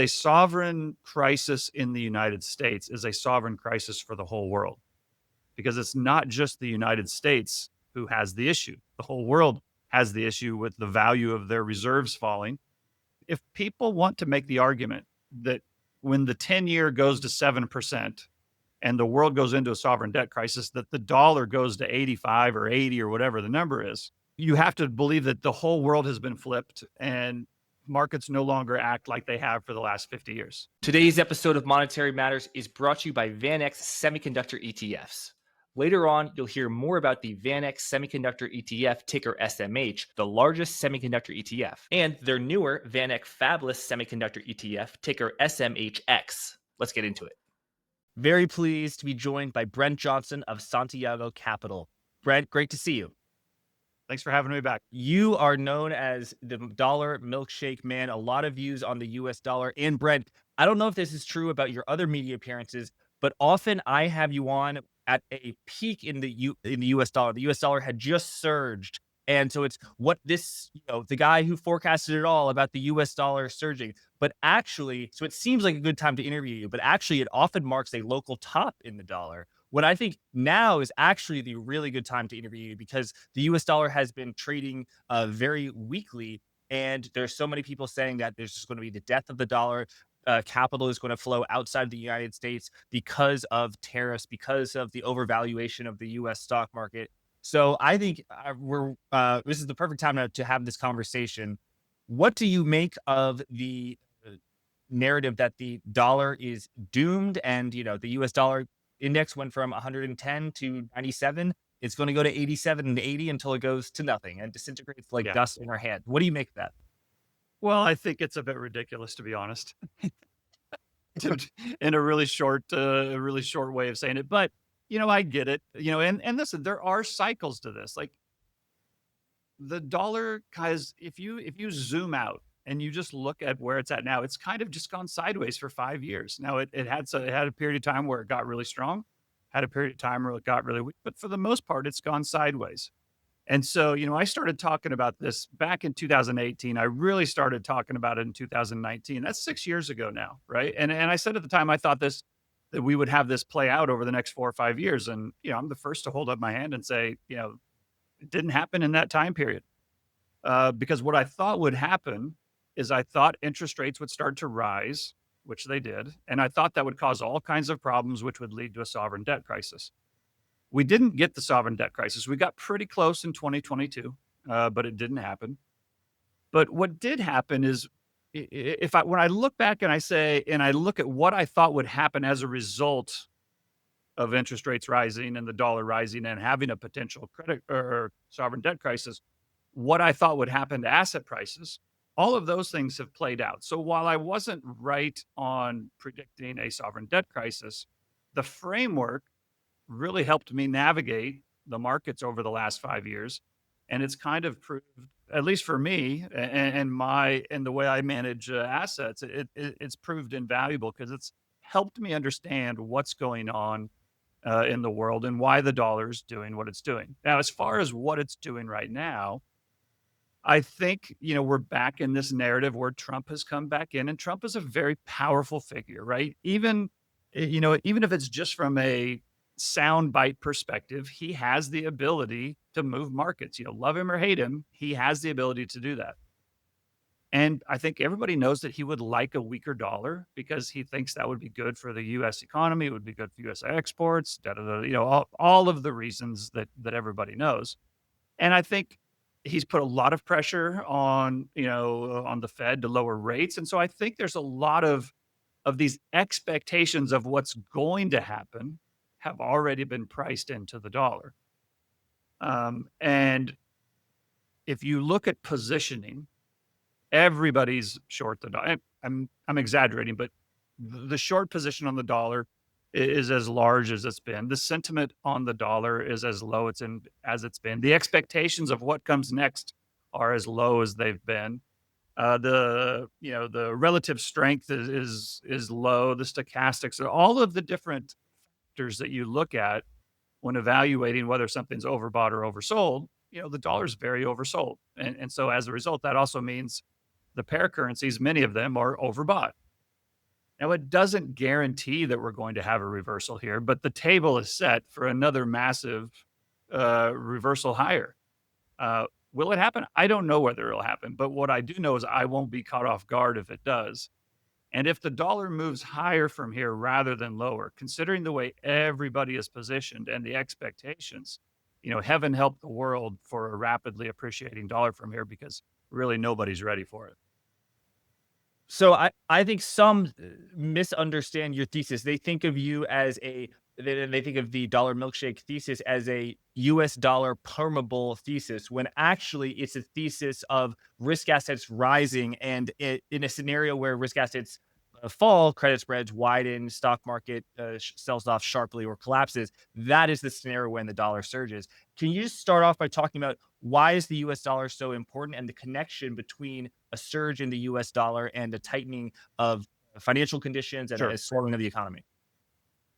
A sovereign crisis in the United States is a sovereign crisis for the whole world, because it's not just the United States who has the issue. The whole world has the issue with the value of their reserves falling. If people want to make the argument that when the 10-year goes to 7% and the world goes into a sovereign debt crisis, that the dollar goes to 85 or 80 or whatever the number is, you have to believe that the whole world has been flipped and markets no longer act like they have for the last 50 years. Today's episode of Monetary Matters is brought to you by VanEck Semiconductor ETFs. Later on, you'll hear more about the VanEck Semiconductor ETF, ticker SMH, the largest semiconductor ETF, and their newer VanEck Fabless Semiconductor ETF, ticker SMHX. Let's get into it. Very pleased to be joined by Brent Johnson of Santiago Capital. Brent, great to see you. Thanks for having me back. You are known as the dollar milkshake man, a lot of views on the US dollar. And Brent, I don't know if this is true about your other media appearances, but often I have you on at a peak in the US dollar. The US dollar had just surged. And so it's what this, the guy who forecasted it all about the US dollar surging. But actually, so it seems like a good time to interview you, but actually it often marks a local top in the dollar. What I think now is actually the really good time to interview you, because the US dollar has been trading very weakly. And there's so many people saying that there's just going to be the death of the dollar. Capital is going to flow outside of the United States because of tariffs, because of the overvaluation of the US stock market. So I think this is the perfect time to have this conversation. What do you make of the narrative that the dollar is doomed, and the US dollar index went from 110 to 97. It's going to go to 87 and 80 until it goes to nothing and disintegrates like dust in our hand. What do you make of that? Well, I think it's a bit ridiculous, to be honest, in a really short way of saying it. But I get it. And listen, there are cycles to this. Like the dollar, guys, if you zoom out and you just look at where it's at now, it's kind of just gone sideways for 5 years. Now it had a period of time where it got really strong, had a period of time where it got really weak, but for the most part, it's gone sideways. And so, I started talking about this back in 2018. I really started talking about it in 2019. That's 6 years ago now, right? And I said at the time I thought that we would have this play out over the next 4 or 5 years. And I'm the first to hold up my hand and say, it didn't happen in that time period. Because what I thought would happen is I thought interest rates would start to rise, which they did. And I thought that would cause all kinds of problems, which would lead to a sovereign debt crisis. We didn't get the sovereign debt crisis. We got pretty close in 2022, but it didn't happen. But what did happen is when I look back and I look at what I thought would happen as a result of interest rates rising and the dollar rising and having a potential credit or sovereign debt crisis, what I thought would happen to asset prices, all of those things have played out. So while I wasn't right on predicting a sovereign debt crisis, the framework really helped me navigate the markets over the last 5 years. And it's kind of proved, at least for me and the way I manage assets, it's proved invaluable because it's helped me understand what's going on in the world and why the dollar is doing what it's doing. Now, as far as what it's doing right now, I think, we're back in this narrative where Trump has come back in, and Trump is a very powerful figure, right? Even if it's just from a soundbite perspective, he has the ability to move markets. Love him or hate him, he has the ability to do that. And I think everybody knows that he would like a weaker dollar because he thinks that would be good for the U.S. economy, it would be good for U.S. exports, all of the reasons that everybody knows. And I think he's put a lot of pressure on the Fed to lower rates. And so I think there's a lot of these expectations of what's going to happen have already been priced into the dollar. And if you look at positioning, everybody's short the dollar. I'm exaggerating, but the short position on the dollar is as large as it's been. The sentiment on the dollar is as low as it's been. The expectations of what comes next are as low as they've been. The relative strength is low. The stochastics, all of the different factors that you look at when evaluating whether something's overbought or oversold, the dollar's very oversold. And so as a result, that also means the pair currencies, many of them are overbought. Now, it doesn't guarantee that we're going to have a reversal here, but the table is set for another massive reversal higher. Will it happen? I don't know whether it'll happen, but what I do know is I won't be caught off guard if it does. And if the dollar moves higher from here rather than lower, considering the way everybody is positioned and the expectations, heaven help the world for a rapidly appreciating dollar from here because really nobody's ready for it. So I think some misunderstand your thesis. They think of you as they think of the dollar milkshake thesis as a US dollar permeable thesis, when actually it's a thesis of risk assets rising, and in a scenario where risk assets fall, credit spreads widen, stock market sells off sharply or collapses. That is the scenario when the dollar surges. Can you just start off by talking about why is the US dollar so important, and the connection between a surge in the US dollar and a tightening of financial conditions and a Sure. slowing of the economy?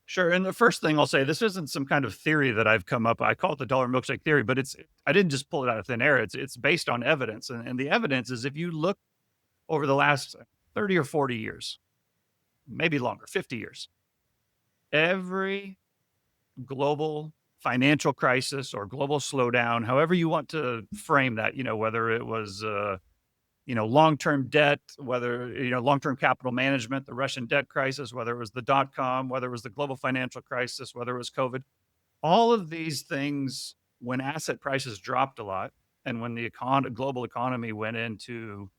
Sure. And the first thing I'll say, this isn't some kind of theory that I've come up. I call it the dollar milkshake theory, but I didn't just pull it out of thin air. It's based on evidence. And the evidence is if you look over the last 30 or 40 years, maybe longer, 50 years, every global financial crisis or global slowdown, however you want to frame that, whether it was long-term debt, whether, long-term capital management, the Russian debt crisis, whether it was the dot-com, whether it was the global financial crisis, whether it was COVID, all of these things, when asset prices dropped a lot and when the global economy went into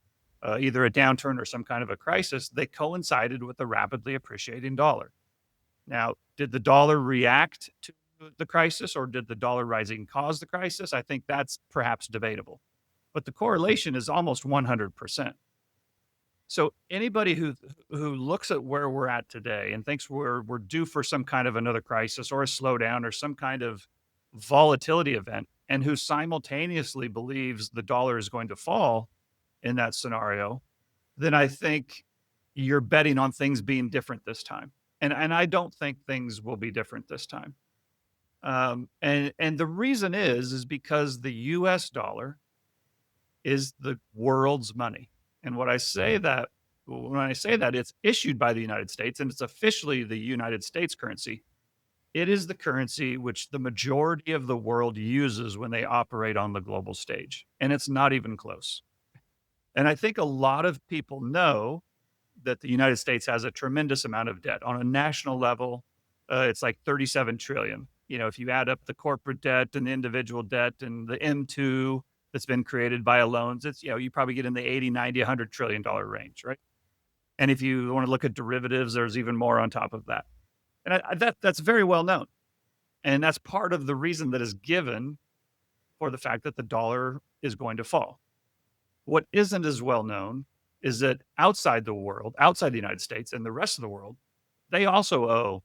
either a downturn or some kind of a crisis, they coincided with a rapidly appreciating dollar. Now, did the dollar react to the crisis, or did the dollar rising cause the crisis? I think that's perhaps debatable, but the correlation is almost 100%. So anybody who looks at where we're at today and thinks we're due for some kind of another crisis or a slowdown or some kind of volatility event, and who simultaneously believes the dollar is going to fall in that scenario, then I think you're betting on things being different this time. And I don't think things will be different this time. And the reason is because the US dollar is the world's money. And when I say that, it's issued by the United States and it's officially the United States currency. It is the currency which the majority of the world uses when they operate on the global stage. And it's not even close. And I think a lot of people know that the United States has a tremendous amount of debt on a national level. It's like 37 trillion. If you add up the corporate debt and the individual debt and the M2 that's been created by loans, it's, you probably get in the 80, 90, $100 trillion range, right? And if you want to look at derivatives, there's even more on top of that. And that's very well known. And that's part of the reason that is given for the fact that the dollar is going to fall. What isn't as well known is that outside the United States and the rest of the world, they also owe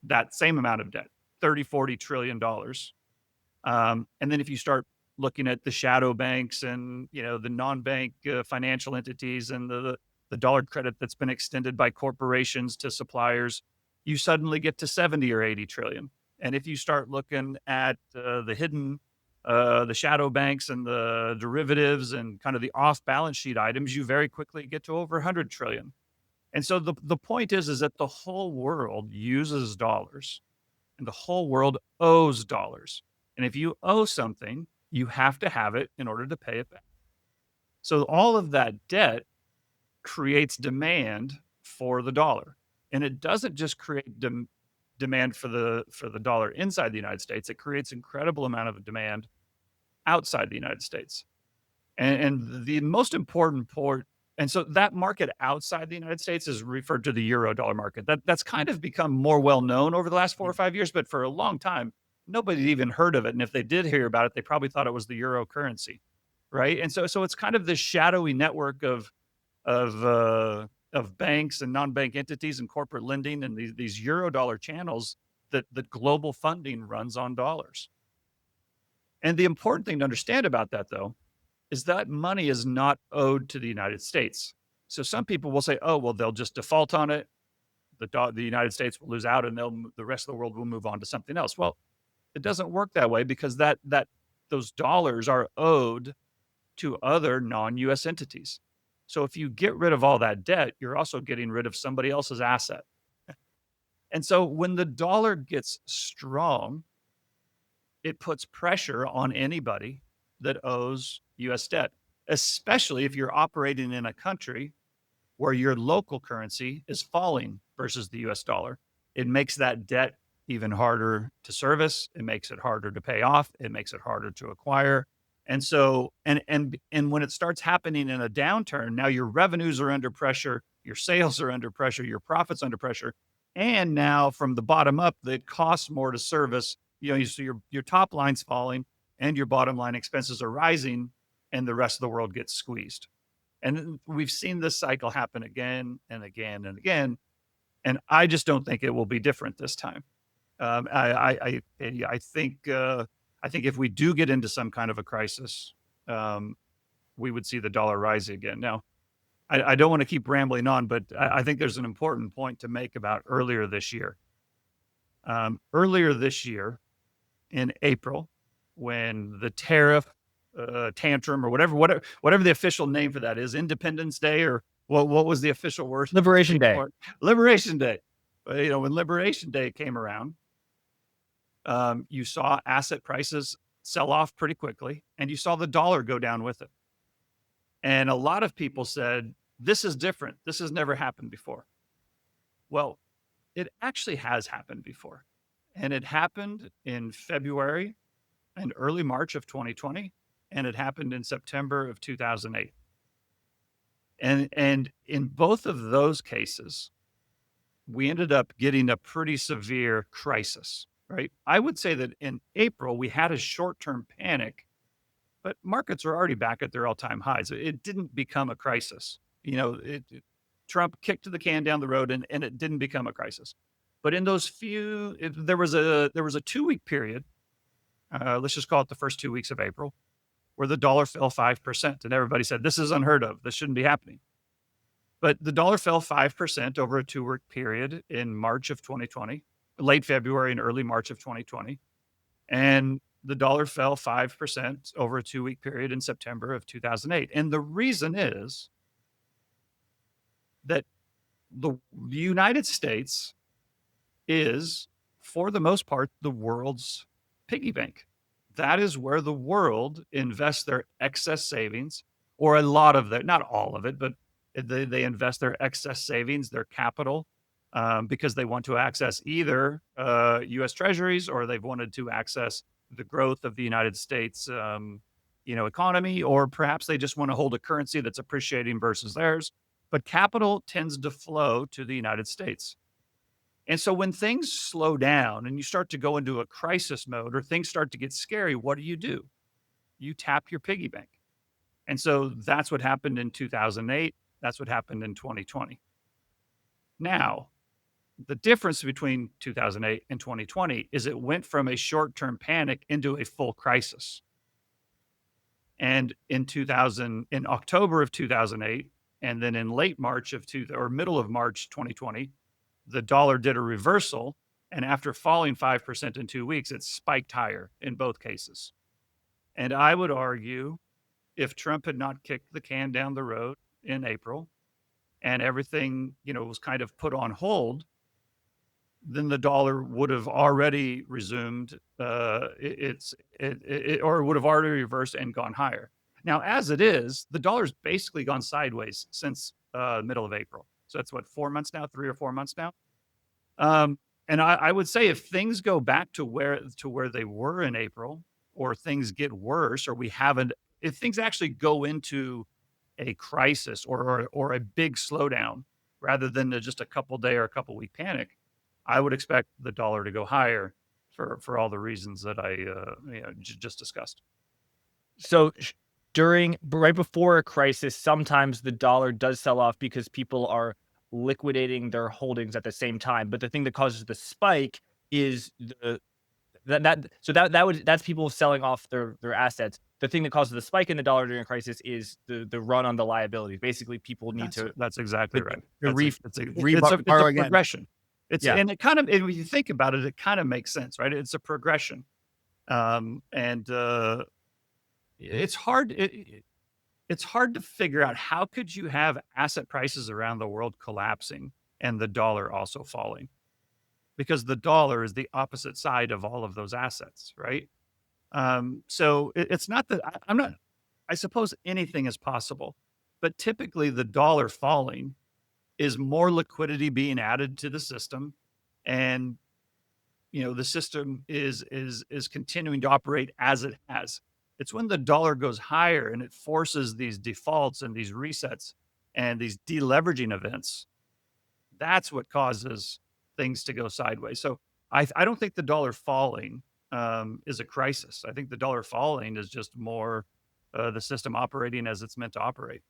that same amount of debt, 30, 40 trillion dollars. And then if you start looking at the shadow banks and, the non-bank financial entities and the dollar credit that's been extended by corporations to suppliers, you suddenly get to 70 or 80 trillion. And if you start looking at the hidden the shadow banks and the derivatives and kind of the off balance sheet items, you very quickly get to over 100 trillion. And so the point is that the whole world uses dollars and the whole world owes dollars. And if you owe something, you have to have it in order to pay it back. So all of that debt creates demand for the dollar. And it doesn't just create demand for the dollar inside the United States, it creates incredible amount of demand outside the United States. And the most important port, and so that market outside the United States is referred to the euro dollar market. That's kind of become more well known over the last 4 or 5 years, but for a long time, nobody even heard of it. And if they did hear about it, they probably thought it was the euro currency, right? And so it's kind of this shadowy network of banks and non-bank entities and corporate lending and these euro dollar channels that global funding runs on dollars. And the important thing to understand about that, though, is that money is not owed to the United States. So some people will say, "Oh, well, they'll just default on it. The United States will lose out, and the rest of the world will move on to something else." Well, it doesn't work that way because those dollars are owed to other non-U.S. entities. So if you get rid of all that debt, you're also getting rid of somebody else's asset. And so when the dollar gets strong, it puts pressure on anybody that owes US debt, especially if you're operating in a country where your local currency is falling versus the US dollar. It makes that debt even harder to service. It makes it harder to pay off. It makes it harder to acquire. And so, and when it starts happening in a downturn, now your revenues are under pressure, your sales are under pressure, your profits under pressure, and now from the bottom up, it costs more to service. So your top line's falling, and your bottom line expenses are rising, and the rest of the world gets squeezed. And we've seen this cycle happen again and again and again, and I just don't think it will be different this time. I think if we do get into some kind of a crisis, we would see the dollar rise again. Now, I don't want to keep rambling on, but I think there's an important point to make about earlier this year. Earlier this year, in April, when the tariff tantrum or whatever the official name for that is, Independence Day, or what was the official word? Liberation Day. Liberation Day. When Liberation Day came around, you saw asset prices sell off pretty quickly, and you saw the dollar go down with it. And a lot of people said, this is different. This has never happened before. Well, it actually has happened before. And it happened in February and early March of 2020, and it happened in September of 2008. And in both of those cases, we ended up getting a pretty severe crisis, right? I would say that in April, we had a short-term panic, but markets are already back at their all-time highs. It didn't become a crisis. Trump kicked the can down the road, and it didn't become a crisis. But in those there was a 2-week period, let's just call it the first 2 weeks of April, where the dollar fell 5%, and everybody said, this is unheard of. This shouldn't be happening. But the dollar fell 5% over a 2-week period in March of 2020, late February and early March of 2020. And the dollar fell 5% over a 2-week period in September of 2008. And the reason is that the United States is, for the most part, the world's piggy bank. That is where the world invests their excess savings, or a lot of their, not all of it, but they invest their excess savings, their capital, because they want to access either US Treasuries, or they've wanted to access the growth of the United States economy, or perhaps they just want to hold a currency that's appreciating versus theirs. But capital tends to flow to the United States. And so when things slow down and you start to go into a crisis mode, or things start to get scary, what do? You tap your piggy bank. And so that's what happened in 2008. That's what happened in 2020. Now, the difference between 2008 and 2020 is it went from a short-term panic into a full crisis. And in October of 2008, and then in late March or middle of March 2020, the dollar did a reversal, and after falling 5% in 2 weeks, it spiked higher in both cases. And I would argue, if Trump had not kicked the can down the road in April, and everything, was kind of put on hold, then the dollar would have already resumed or would have already reversed and gone higher. Now, as it is, the dollar's basically gone sideways since middle of April. So that's what, 4 months now, 3 or 4 months now. And I would say if things go back to where they were in April, or things get worse, or if things actually go into a crisis or a big slowdown rather than just a couple day or a couple week panic, I would expect the dollar to go higher for all the reasons that I just discussed. So right before a crisis, sometimes the dollar does sell off because people are liquidating their holdings at the same time. But the thing that causes the spike is that's people selling off their assets. The thing that causes the spike in the dollar during a crisis is the run on the liabilities. Basically, people need That's exactly right. It's a progression. And it kind of, and when you think about it, it kind of makes sense, right? It's a progression. And it's hard. it's hard to figure out how could you have asset prices around the world collapsing and the dollar also falling? Because the dollar is the opposite side of all of those assets, right? So it's not that I'm not, I suppose anything is possible, but typically the dollar falling is more liquidity being added to the system. And, the system is continuing to operate as it has. It's when the dollar goes higher and it forces these defaults and these resets and these deleveraging events. That's what causes things to go sideways. So I don't think the dollar falling is a crisis. I think the dollar falling is just more the system operating as it's meant to operate.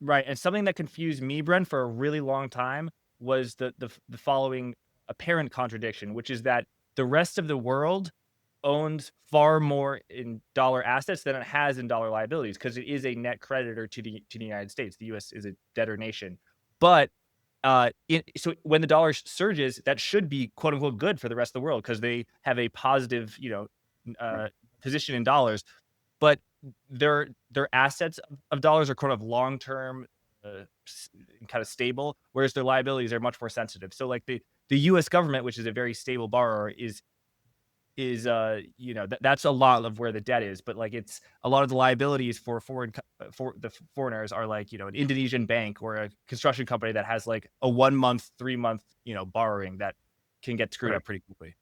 Right, and something that confused me, Brent, for a really long time was the following apparent contradiction, which is that the rest of the world owns far more in dollar assets than it has in dollar liabilities because it is a net creditor to the United States. The U.S. is a debtor nation, but so when the dollar surges, that should be quote unquote good for the rest of the world because they have a positive, Right. position in dollars. But their assets of dollars are kind of long term, kind of stable, whereas their liabilities are much more sensitive. So like the U.S. government, which is a very stable borrower, that's a lot of where the debt is, but like it's a lot of the liabilities for for the foreigners are like an Indonesian bank or a construction company that has like a 1 month, 3 month borrowing that can get screwed Right. up pretty quickly.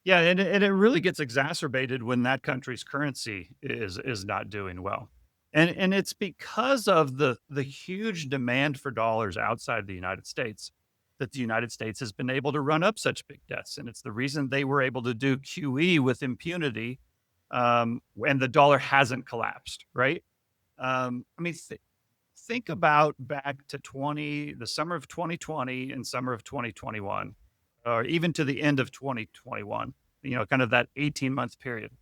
Yeah, and it really gets exacerbated when that country's currency is not doing well. And it's because of the huge demand for dollars outside the United States that the United States has been able to run up such big debts. And it's the reason they were able to do QE with impunity when the dollar hasn't collapsed, right? I mean, think about back to the summer of 2020 and summer of 2021, or even to the end of 2021, kind of that 18-month period.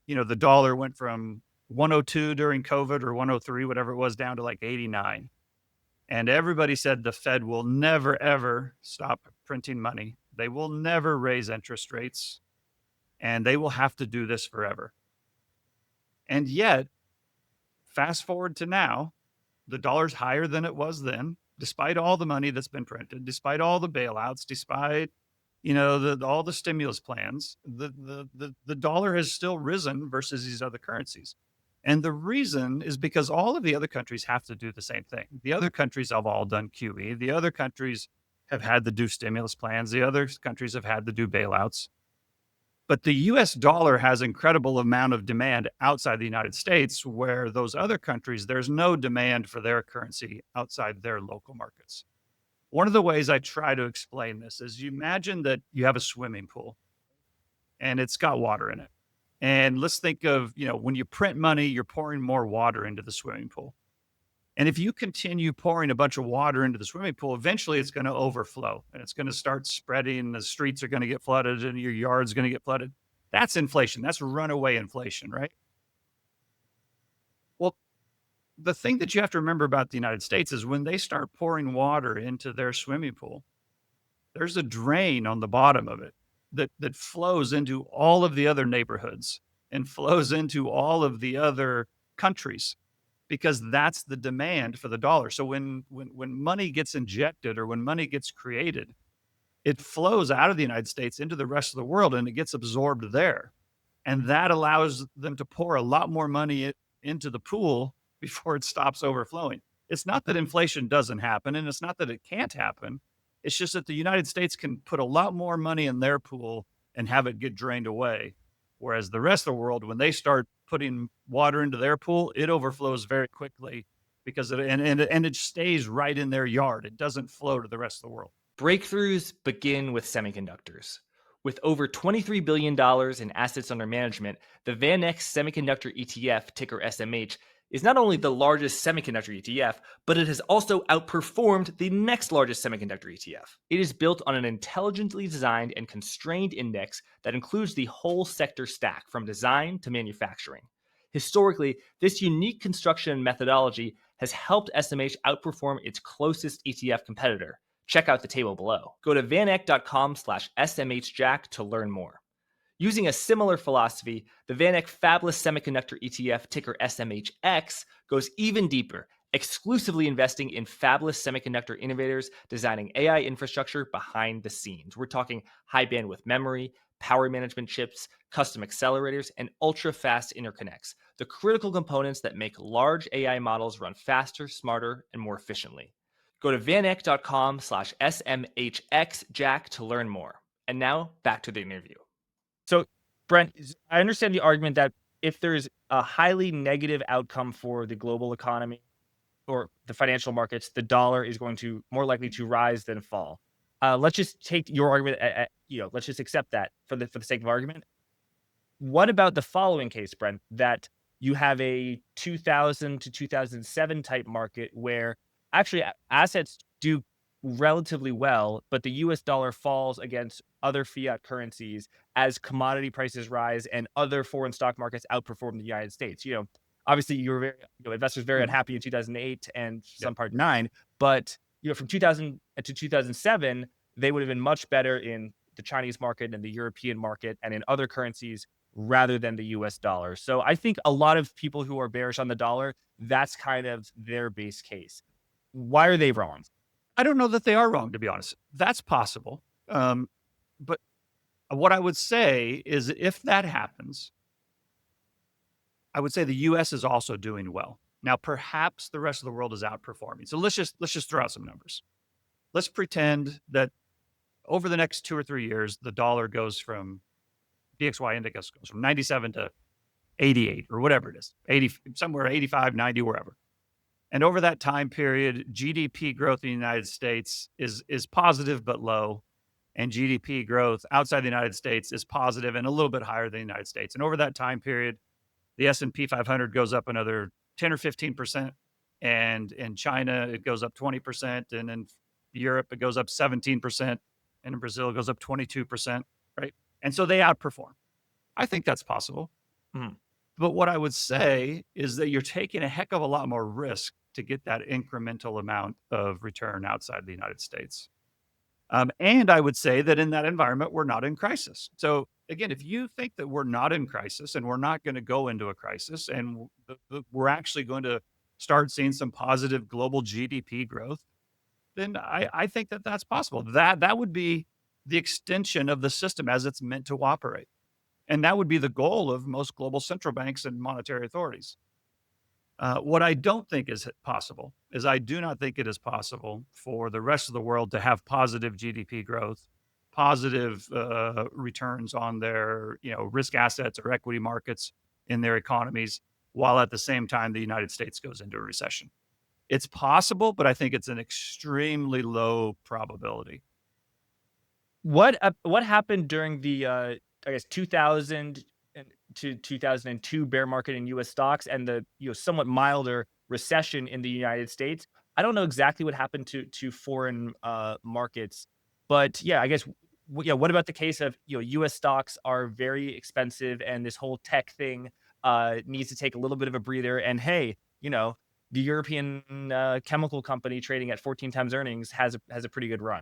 The dollar went from 102 during COVID or 103, whatever it was, down to like 89. And everybody said the Fed will never, ever stop printing money. They will never raise interest rates and they will have to do this forever. And yet, fast forward to now, the dollar's higher than it was then, despite all the money that's been printed, despite all the bailouts, despite all the stimulus plans. The dollar has still risen versus these other currencies, and the reason is because all of the other countries have to do the same thing. The other countries have all done QE. The other countries have had to do stimulus plans. The other countries have had to do bailouts. But the US dollar has incredible amount of demand outside the United States, where those other countries, there's no demand for their currency outside their local markets. One of the ways I try to explain this is you imagine that you have a swimming pool and it's got water in it. And let's think of, when you print money, you're pouring more water into the swimming pool. And if you continue pouring a bunch of water into the swimming pool, eventually it's going to overflow and it's going to start spreading. The streets are going to get flooded and your yard's going to get flooded. That's inflation. That's runaway inflation, right? Well, the thing that you have to remember about the United States is when they start pouring water into their swimming pool, there's a drain on the bottom of it that flows into all of the other neighborhoods and flows into all of the other countries because that's the demand for the dollar. So when money gets injected or when money gets created, it flows out of the United States into the rest of the world and it gets absorbed there. And that allows them to pour a lot more money into the pool before it stops overflowing. It's not that inflation doesn't happen and it's not that it can't happen. It's just that the United States can put a lot more money in their pool and have it get drained away. Whereas the rest of the world, when they start putting water into their pool, it overflows very quickly because and it stays right in their yard. It doesn't flow to the rest of the world. Breakthroughs begin with semiconductors. With over $23 billion in assets under management, the VanEck Semiconductor ETF, ticker SMH, is not only the largest semiconductor ETF, but it has also outperformed the next largest semiconductor ETF. It is built on an intelligently designed and constrained index that includes the whole sector stack from design to manufacturing. Historically, this unique construction and methodology has helped SMH outperform its closest ETF competitor. Check out the table below. Go to vaneck.com/SMHjack to learn more. Using a similar philosophy, the VanEck Fabless Semiconductor ETF, ticker SMHX, goes even deeper, exclusively investing in fabless semiconductor innovators designing AI infrastructure behind the scenes. We're talking high bandwidth memory, power management chips, custom accelerators, and ultra fast interconnects, the critical components that make large AI models run faster, smarter, and more efficiently. Go to vaneck.com/SMHXJack to learn more. And now back to the interview. So, Brent, I understand the argument that if there's a highly negative outcome for the global economy or the financial markets, the dollar is going to more likely to rise than fall. Let's just take your argument. Let's just accept that for the sake of argument. What about the following case, Brent? That you have a 2000 to 2007 type market where actually assets do relatively well, but the US dollar falls against other fiat currencies as commodity prices rise and other foreign stock markets outperform the United States. Obviously you were investors very Mhm. unhappy in 2008 and Yeah. some part 9, but from 2000 to 2007, they would have been much better in the Chinese market and the European market and in other currencies rather than the US dollar. So I think a lot of people who are bearish on the dollar, that's kind of their base case. Why are they wrong? I don't know that they are wrong, to be honest. That's possible. But what I would say is if that happens, I would say the US is also doing well. Now, perhaps the rest of the world is outperforming. So let's just throw out some numbers. Let's pretend that over the next 2 or 3 years, the dollar goes from DXY index goes from 97 to 88 or whatever it is, 80, somewhere 85, 90, wherever. And over that time period, GDP growth in the United States is positive but low, and GDP growth outside the United States is positive and a little bit higher than the United States. And over that time period, the S&P 500 goes up another 10 or 15%, and in China it goes up 20%, and in Europe it goes up 17%, and in Brazil it goes up 22%, right? And so they outperform. I think that's possible. Mhm. But what I would say is that you're taking a heck of a lot more risk to get that incremental amount of return outside the United States. And I would say that in that environment, we're not in crisis. So again, if you think that we're not in crisis and we're not going to go into a crisis and we're actually going to start seeing some positive global GDP growth, then I think that that's possible. That would be the extension of the system as it's meant to operate. And that would be the goal of most global central banks and monetary authorities. What I don't think is possible is I do not think it is possible for the rest of the world to have positive GDP growth, positive returns on their risk assets or equity markets in their economies, while at the same time the United States goes into a recession. It's possible, but I think it's an extremely low probability. What happened during the I guess 2000 to 2002 bear market in US stocks and the somewhat milder recession in the United States? I don't know exactly what happened to foreign markets, but yeah, I guess what about the case of US stocks are very expensive and this whole tech thing needs to take a little bit of a breather, and hey, the European chemical company trading at 14 times earnings has a pretty good run.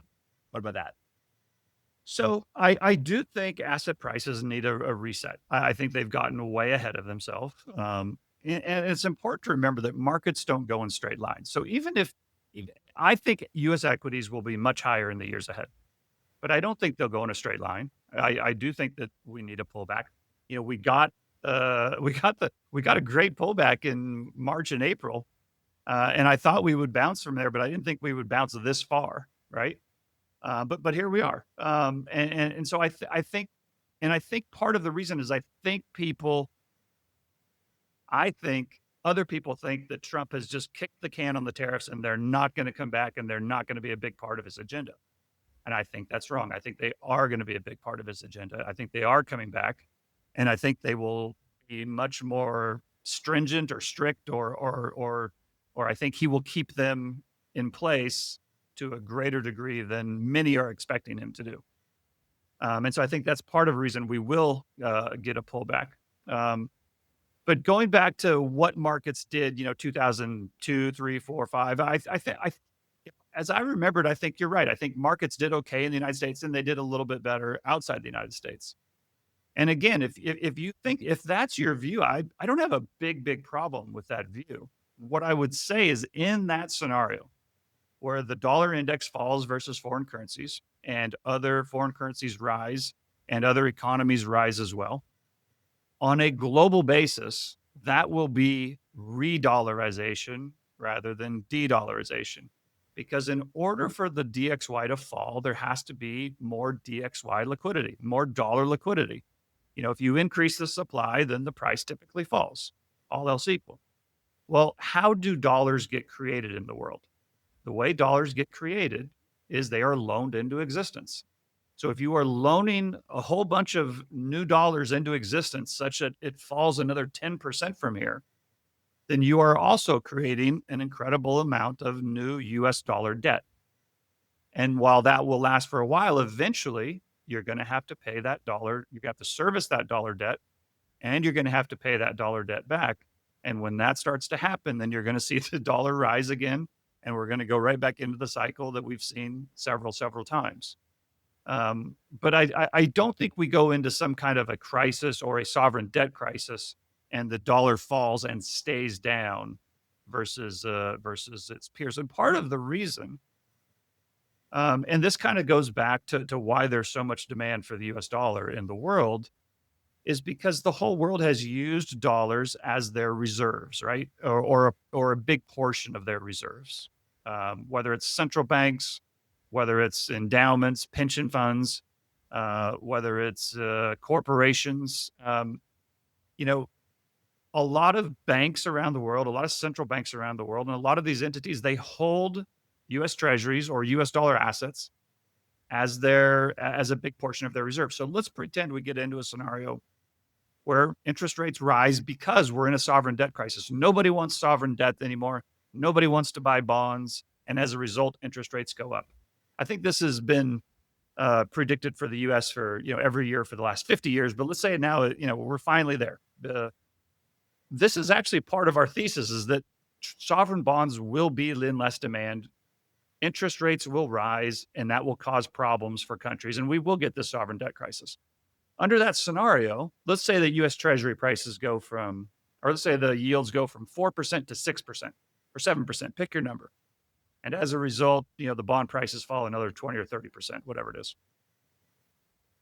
What about that? So I do think asset prices need a reset. I think they've gotten way ahead of themselves. And it's important to remember that markets don't go in straight lines. So I think US equities will be much higher in the years ahead, but I don't think they'll go in a straight line. I do think that we need a pullback. We got we got a great pullback in March and April. And I thought we would bounce from there, but I didn't think we would bounce this far, right? But here we are. And so I think part of the reason is I think other people think that Trump has just kicked the can on the tariffs and they're not going to come back and they're not going to be a big part of his agenda. And I think that's wrong. I think they are going to be a big part of his agenda. I think they are coming back, and I think they will be much more stringent or strict, or I think he will keep them in place to a greater degree than many are expecting him to do. And so I think that's part of the reason we will get a pullback. But going back to what markets did, 2002, 3, 4, 5, I think as I remembered, I think you're right. I think markets did okay in the United States, and they did a little bit better outside the United States. And again, if you think if that's your view, I don't have a big problem with that view. What I would say is in that scenario where the dollar index falls versus foreign currencies and other foreign currencies rise and other economies rise as well, on a global basis, that will be re-dollarization rather than de-dollarization. Because in order for the DXY to fall, there has to be more DXY liquidity, more dollar liquidity. If you increase the supply, then the price typically falls, all else equal. Well, how do dollars get created in the world? The way dollars get created is they are loaned into existence. So if you are loaning a whole bunch of new dollars into existence such that it falls another 10% from here, then you are also creating an incredible amount of new US dollar debt. And while that will last for a while, eventually you're going to have to pay that dollar. You have to service that dollar debt and you're going to have to pay that dollar debt back. And when that starts to happen, then you're going to see the dollar rise again. And we're going to go right back into the cycle that we've seen several times. But I don't think we go into some kind of a crisis or a sovereign debt crisis and the dollar falls and stays down versus its peers. And part of the reason, and this kind of goes back to why there's so much demand for the US dollar in the world, is because the whole world has used dollars as their reserves, right? Or a big portion of their reserves, whether it's central banks, whether it's endowments, pension funds, whether it's corporations. A lot of banks around the world, a lot of central banks around the world, and a lot of these entities, they hold US treasuries or US dollar assets as a big portion of their reserves. So let's pretend we get into a scenario where interest rates rise because we're in a sovereign debt crisis. Nobody wants sovereign debt anymore. Nobody wants to buy bonds. And as a result, interest rates go up. I think this has been predicted for the US for, every year for the last 50 years. But let's say now, we're finally there. This is actually part of our thesis is that sovereign bonds will be in less demand. Interest rates will rise, and that will cause problems for countries. And we will get this sovereign debt crisis. Under that scenario, let's say the US Treasury prices go from, or let's say the yields go from 4% to 6% or 7%, pick your number. And as a result, the bond prices fall another 20 or 30%, whatever it is.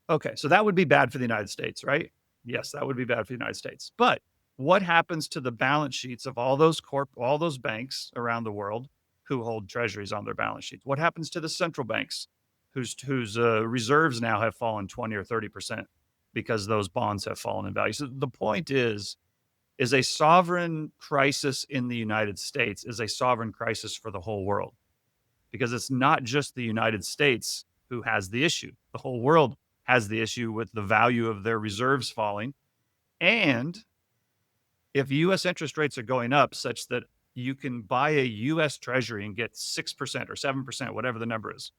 Okay, so that would be bad for the United States, right? Yes, that would be bad for the United States. But what happens to the balance sheets of all those banks around the world who hold treasuries on their balance sheets? What happens to the central banks whose reserves now have fallen 20 or 30% because those bonds have fallen in value? So the point is a sovereign crisis in the United States is a sovereign crisis for the whole world, because it's not just the United States who has the issue. The whole world has the issue with the value of their reserves falling. And if US interest rates are going up such that you can buy a US Treasury and get 6% or 7%, whatever the number is,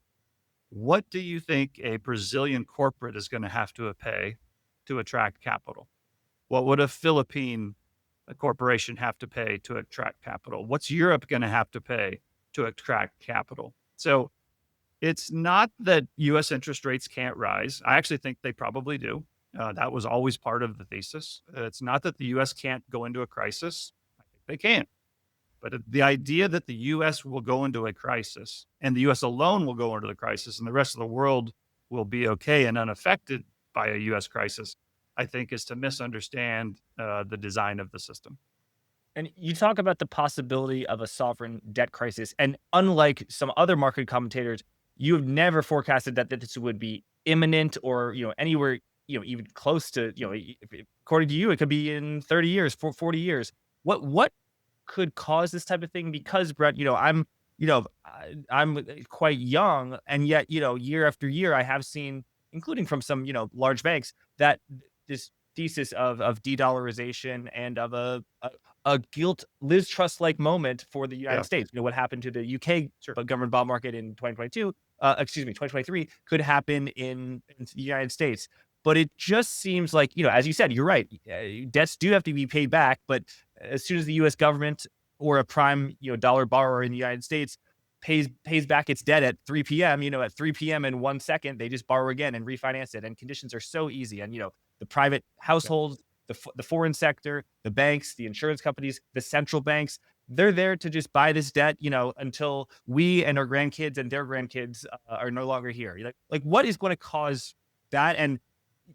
what do you think a Brazilian corporate is going to have to pay to attract capital? What would a Philippine corporation have to pay to attract capital? What's Europe going to have to pay to attract capital? So it's not that US interest rates can't rise. I actually think they probably do. That was always part of the thesis. It's not that the US can't go into a crisis. I think they can. But the idea that the US will go into a crisis and the US alone will go into the crisis and the rest of the world will be okay and unaffected by a US crisis, I think is to misunderstand the design of the system. And you talk about the possibility of a sovereign debt crisis. And unlike some other market commentators, you have never forecasted that this would be imminent or, anywhere, even close to, according to you, it could be in 30 years, 40 years. What could cause this type of thing? Because Brett, I'm quite young, and yet, year after year, I have seen, including from some, large banks, that this thesis of de-dollarization and of a gilt Liz Truss like moment for the United States. What happened to the UK government bond market in 2023 could happen in the United States. But it just seems like, as you said, you're right. Debts do have to be paid back. But as soon as the US government or a prime, dollar borrower in the United States pays back its debt at 3 p.m., at 3 p.m. in 1 second, they just borrow again and refinance it. And conditions are so easy. And, the private households, the foreign sector, the banks, the insurance companies, the central banks. They're there to just buy this debt, until we and our grandkids and their grandkids are no longer here. Like what is going to cause that? And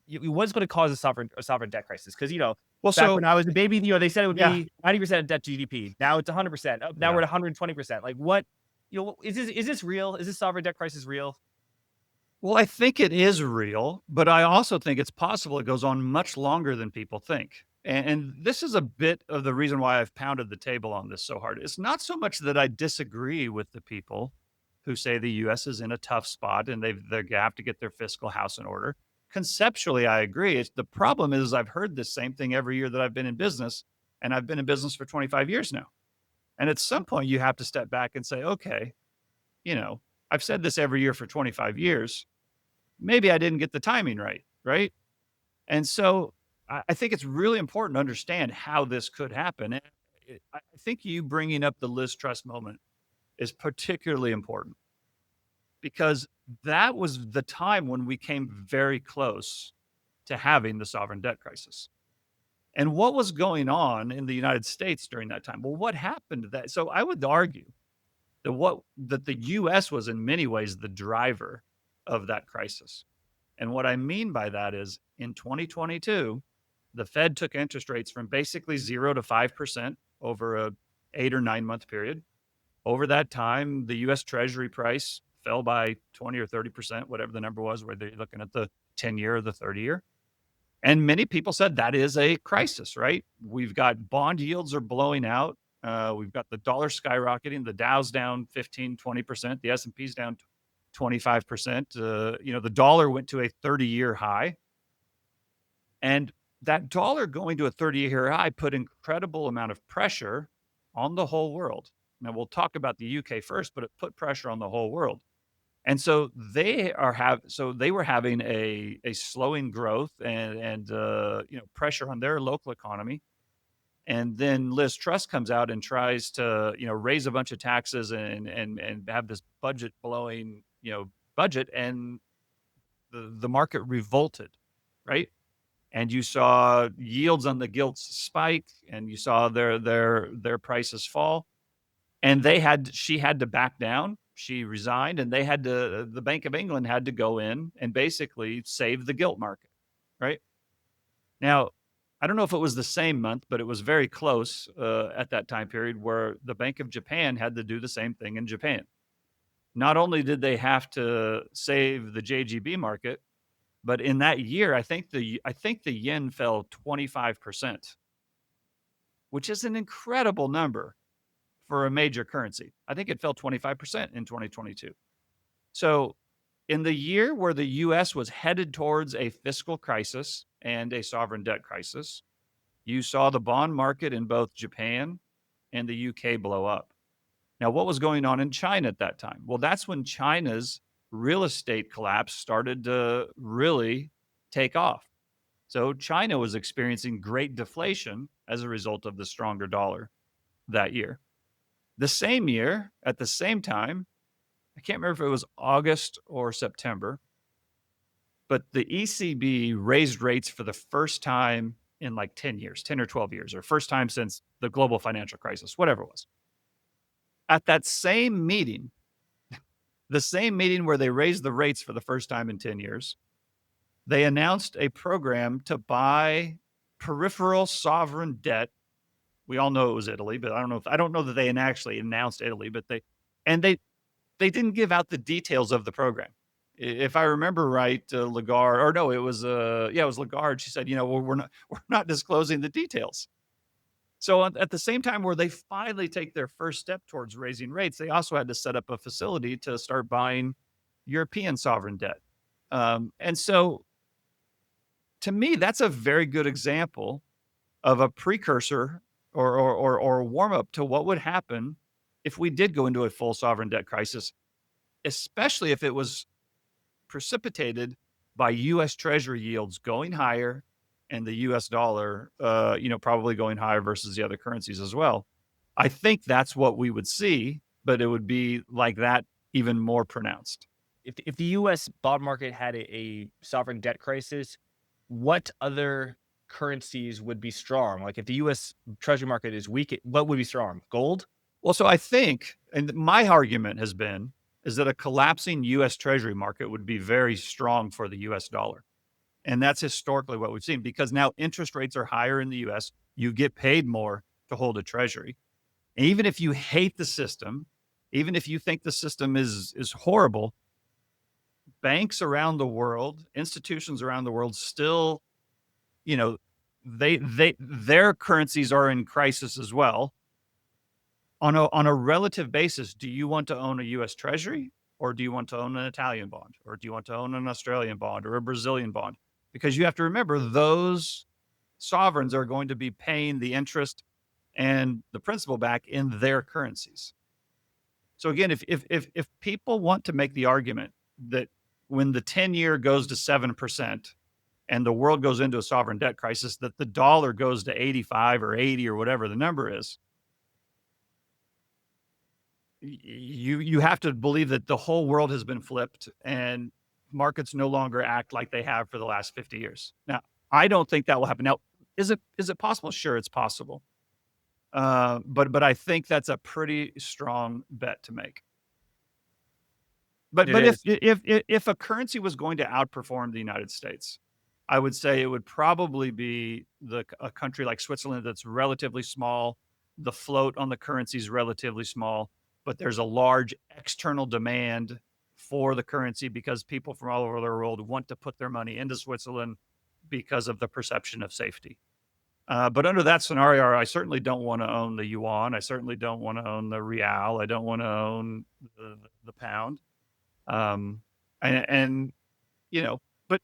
what's going to cause a sovereign debt crisis? Because Well, back so when I was a baby, they said it would yeah. be 90% of debt to GDP. Now it's 100%. Now we're at 120%. Like what? Is this real? Is this sovereign debt crisis real? Well, I think it is real, but I also think it's possible it goes on much longer than people think. And this is a bit of the reason why I've pounded the table on this so hard. It's not so much that I disagree with the people who say the US is in a tough spot and they have to get their fiscal house in order. Conceptually, I agree. The problem is I've heard this same thing every year that I've been in business, and I've been in business for 25 years now. And at some point, you have to step back and say, okay, I've said this every year for 25 years. Maybe I didn't get the timing right, right? And so I think it's really important to understand how this could happen. And I think you bringing up the Liz Truss moment is particularly important because that was the time when we came very close to having the sovereign debt crisis. And what was going on in the United States during that time? Well, what happened to that? So I would argue that the US was in many ways the driver of that crisis. And what I mean by that is in 2022, the Fed took interest rates from basically 0 to 5% over a 8 or 9 month period. Over that time, the US Treasury price fell by 20 or 30%, whatever the number was, whether you're looking at the 10-year or the 30-year. And many people said that is a crisis, right? We've got bond yields are blowing out. We've got the dollar skyrocketing. The Dow's down 15, 20%. The S&P's down 25%. The dollar went to a 30-year high. And that dollar going to a 30-year high put incredible amount of pressure on the whole world. Now, we'll talk about the UK first, but it put pressure on the whole world. And so they were having a slowing growth and pressure on their local economy. And then Liz Truss comes out and tries to raise a bunch of taxes and have this budget blowing budget, and the market revolted, right? And you saw yields on the gilts spike, and you saw their prices fall. And she had to back down. She resigned, and the Bank of England had to go in and basically save the gilt market, right? Now, I don't know if it was the same month, but it was very close at that time period where the Bank of Japan had to do the same thing in Japan. Not only did they have to save the JGB market, but in that year, I think the yen fell 25%, which is an incredible number for a major currency. I think it fell 25% in 2022. So in the year where the US was headed towards a fiscal crisis and a sovereign debt crisis, you saw the bond market in both Japan and the UK blow up. Now, what was going on in China at that time? Well, that's when China's real estate collapse started to really take off. So China was experiencing great deflation as a result of the stronger dollar that year. The same year, at the same time, I can't remember if it was August or September, but the ECB raised rates for the first time in like 10 years, 10 or 12 years, or first time since the global financial crisis, whatever it was. At that same meeting, the same meeting where they raised the rates for the first time in 10 years, they announced a program to buy peripheral sovereign debt. We all know it was Italy, but I don't know that they actually announced Italy, but they didn't give out the details of the program. If I remember right, Lagarde, or no, it was Lagarde. She said, we're not disclosing the details. So at the same time where they finally take their first step towards raising rates, they also had to set up a facility to start buying European sovereign debt. And so to me, that's a very good example of a precursor or a warm up to what would happen if we did go into a full sovereign debt crisis, especially if it was precipitated by US Treasury yields going higher and the US dollar, probably going higher versus the other currencies as well. I think that's what we would see, but it would be like that even more pronounced. If the U.S. bond market had a sovereign debt crisis, what other currencies would be strong? Like if the US Treasury market is weak, what would be strong? Gold? Well, so I think, and my argument has been, is that a collapsing US Treasury market would be very strong for the US dollar. And that's historically what we've seen, because now interest rates are higher in the US. You get paid more to hold a treasury. And even if you hate the system, even if you think the system is horrible, banks around the world, institutions around the world still, you know, their currencies are in crisis as well. On a relative basis, do you want to own a US Treasury, or do you want to own an Italian bond, or do you want to own an Australian bond or a Brazilian bond? Because you have to remember, those sovereigns are going to be paying the interest and the principal back in their currencies. So again, if people want to make the argument that when the 10-year goes to 7% and the world goes into a sovereign debt crisis, that the dollar goes to 85 or 80 or whatever the number is, you have to believe that the whole world has been flipped and markets no longer act like they have for the last 50 years. Now, I don't think that will happen. Now, is it possible? Sure, it's possible. But I think that's a pretty strong bet to make. But if a currency was going to outperform the United States, I would say it would probably be a country like Switzerland that's relatively small. The float on the currency is relatively small, but there's a large external demand for the currency because people from all over the world want to put their money into Switzerland because of the perception of safety. But under that scenario, I certainly don't want to own the yuan. I certainly don't want to own the real. I don't want to own the pound. And but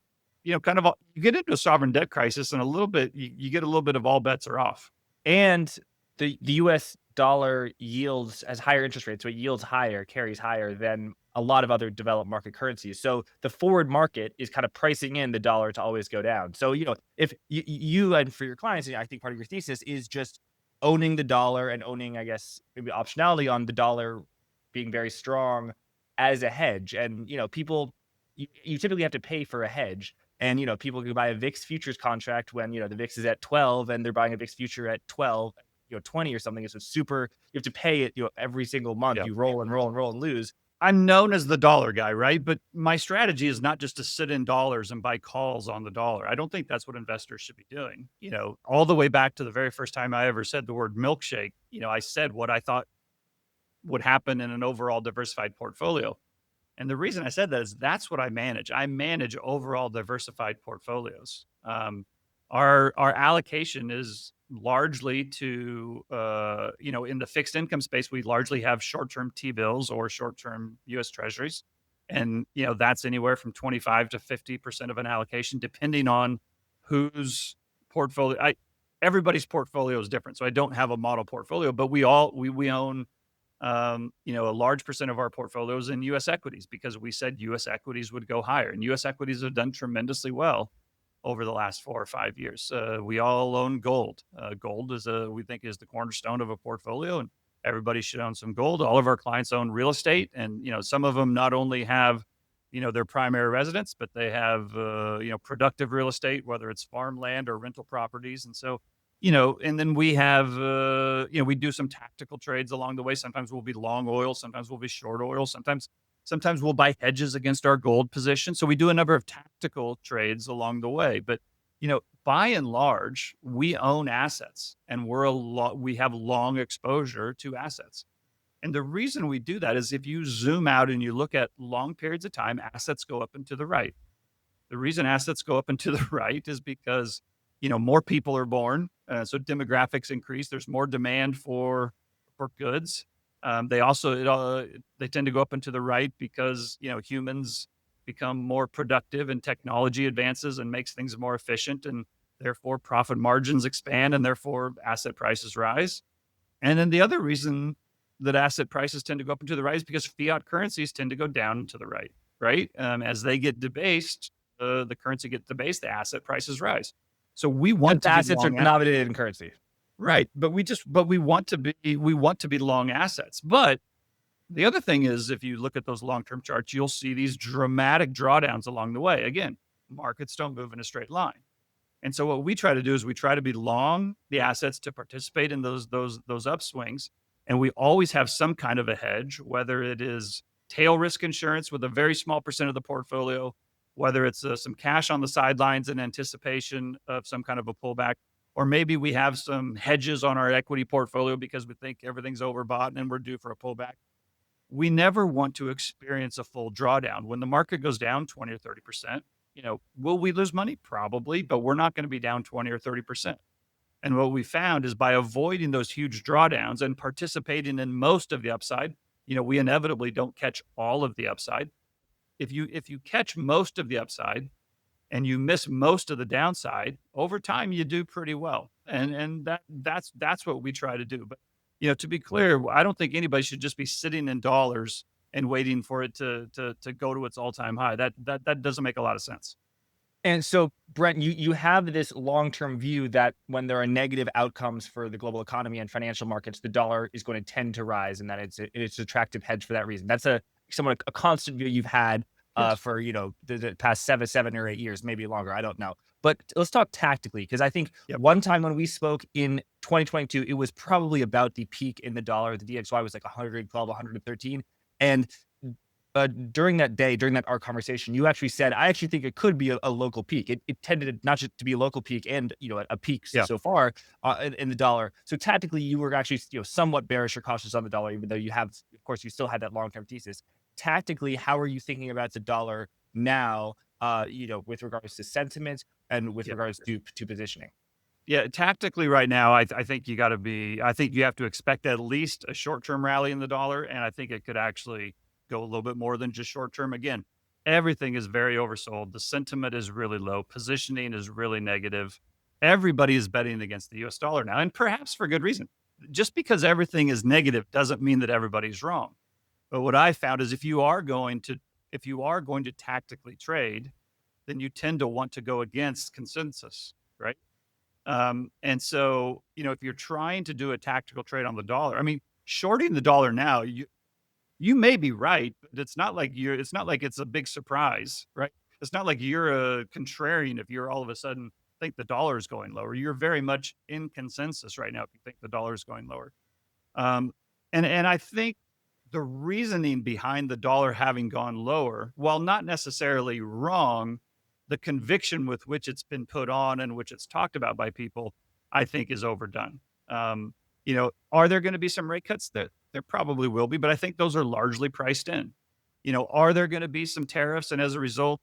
kind of you get into a sovereign debt crisis, and a little bit you get a little bit of all bets are off. And the US dollar yields has higher interest rates, so it yields higher, carries higher than a lot of other developed market currencies. So the forward market is kind of pricing in the dollar to always go down. So, if you and for your clients, I think part of your thesis is just owning the dollar and owning, I guess, maybe optionality on the dollar being very strong as a hedge. And, people, you typically have to pay for a hedge. And, people can buy a VIX futures contract when, the VIX is at 12 and they're buying a VIX future at 12, 20 or something. It's super, you have to pay it, every single month. Yep. You roll and roll and roll and lose. I'm known as the dollar guy, right? But my strategy is not just to sit in dollars and buy calls on the dollar. I don't think that's what investors should be doing. All the way back to the very first time I ever said the word milkshake, I said what I thought would happen in an overall diversified portfolio. And the reason I said that is that's what I manage. I manage overall diversified portfolios. Our allocation is largely to, in the fixed income space, we largely have short-term T-bills or short-term US Treasuries. And, that's anywhere from 25 to 50% of an allocation, depending on whose portfolio. Everybody's portfolio is different. So I don't have a model portfolio, but we own, a large percent of our portfolios in U.S. equities because we said U.S. equities would go higher, and U.S. equities have done tremendously well over the last 4 or 5 years. We all own gold. Gold we think is the cornerstone of a portfolio, and everybody should own some gold. All of our clients own real estate, and some of them not only have their primary residence, but they have productive real estate, whether it's farmland or rental properties, and so. And then we have, we do some tactical trades along the way. Sometimes we'll be long oil. Sometimes we'll be short oil. Sometimes we'll buy hedges against our gold position. So we do a number of tactical trades along the way. But, by and large, we own assets, and we have long exposure to assets. And the reason we do that is if you zoom out and you look at long periods of time, assets go up and to the right. The reason assets go up and to the right is because more people are born, so demographics increase. There's more demand for goods. They also they tend to go up and to the right because humans become more productive and technology advances and makes things more efficient, and therefore profit margins expand, and therefore asset prices rise. And then the other reason that asset prices tend to go up and to the right is because fiat currencies tend to go down and to the right. Right, as they get debased, the currency gets debased, the asset prices rise. So we want the assets are denominated in currency, right? But we want to be long assets. But the other thing is, if you look at those long-term charts, you'll see these dramatic drawdowns along the way. Again, markets don't move in a straight line. And so what we try to do is we try to be long the assets to participate in those upswings. And we always have some kind of a hedge, whether it is tail risk insurance with a very small percent of the portfolio, whether it's some cash on the sidelines in anticipation of some kind of a pullback, or maybe we have some hedges on our equity portfolio because we think everything's overbought and we're due for a pullback. We never want to experience a full drawdown. When the market goes down 20 or 30%, will we lose money? Probably, but we're not going to be down 20 or 30%. And what we found is by avoiding those huge drawdowns and participating in most of the upside, we inevitably don't catch all of the upside. If you catch most of the upside and you miss most of the downside, over time you do pretty well. And that's what we try to do. But to be clear, I don't think anybody should just be sitting in dollars and waiting for it to go to its all-time high. That doesn't make a lot of sense. And so, Brent, you have this long-term view that when there are negative outcomes for the global economy and financial markets, the dollar is going to tend to rise, and that it's an attractive hedge for that reason. That's somewhat a constant view you've had Yes. for the past 7 or 8 years, maybe longer. I don't know. But let's talk tactically, because I think Yep. one time when we spoke in 2022, it was probably about the peak in the dollar. The DXY was like 112, 113, and during our conversation, you actually said, I actually think it could be a local peak. It tended not just to be a local peak and, a peak Yeah. so far in the dollar. So tactically, you were actually, somewhat bearish or cautious on the dollar, even though of course, you still had that long-term thesis. Tactically, how are you thinking about the dollar now, with regards to sentiment and with Yeah. regards to positioning? Yeah, tactically right now, I think I think you have to expect at least a short-term rally in the dollar, and I think it could actually go a little bit more than just short-term. Again, everything is very oversold. The sentiment is really low. Positioning is really negative. Everybody is betting against the US dollar now, and perhaps for good reason. Just because everything is negative doesn't mean that everybody's wrong. But what I found is if you are going to tactically trade, then you tend to want to go against consensus, right? And so, if you're trying to do a tactical trade on the dollar, I mean, shorting the dollar now, you may be right, but it's not like it's a big surprise, right? It's not like you're a contrarian if you're all of a sudden think the dollar is going lower. You're very much in consensus right now if you think the dollar is going lower. And I think the reasoning behind the dollar having gone lower, while not necessarily wrong, the conviction with which it's been put on and which it's talked about by people, I think is overdone. Are there going to be some rate cuts? There probably will be, but I think those are largely priced in. Are there going to be some tariffs, and as a result,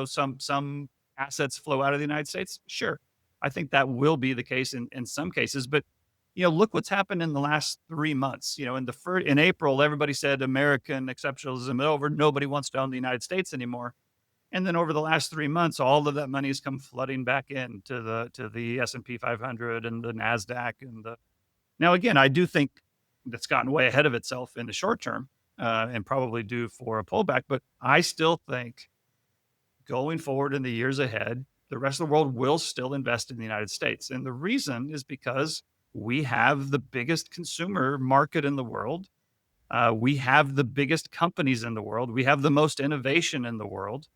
some assets flow out of the United States? Sure, I think that will be the case in some cases, but look what's happened in the last 3 months. In April, everybody said American exceptionalism is over. Nobody wants to own the United States anymore. And then over the last 3 months, all of that money has come flooding back in to the S&P 500 and the NASDAQ. Now, again, I do think that's gotten way ahead of itself in the short term and probably due for a pullback. But I still think going forward in the years ahead, the rest of the world will still invest in the United States. And the reason is because we have the biggest consumer market in the world. We have the biggest companies in the world. We have the most innovation in the world.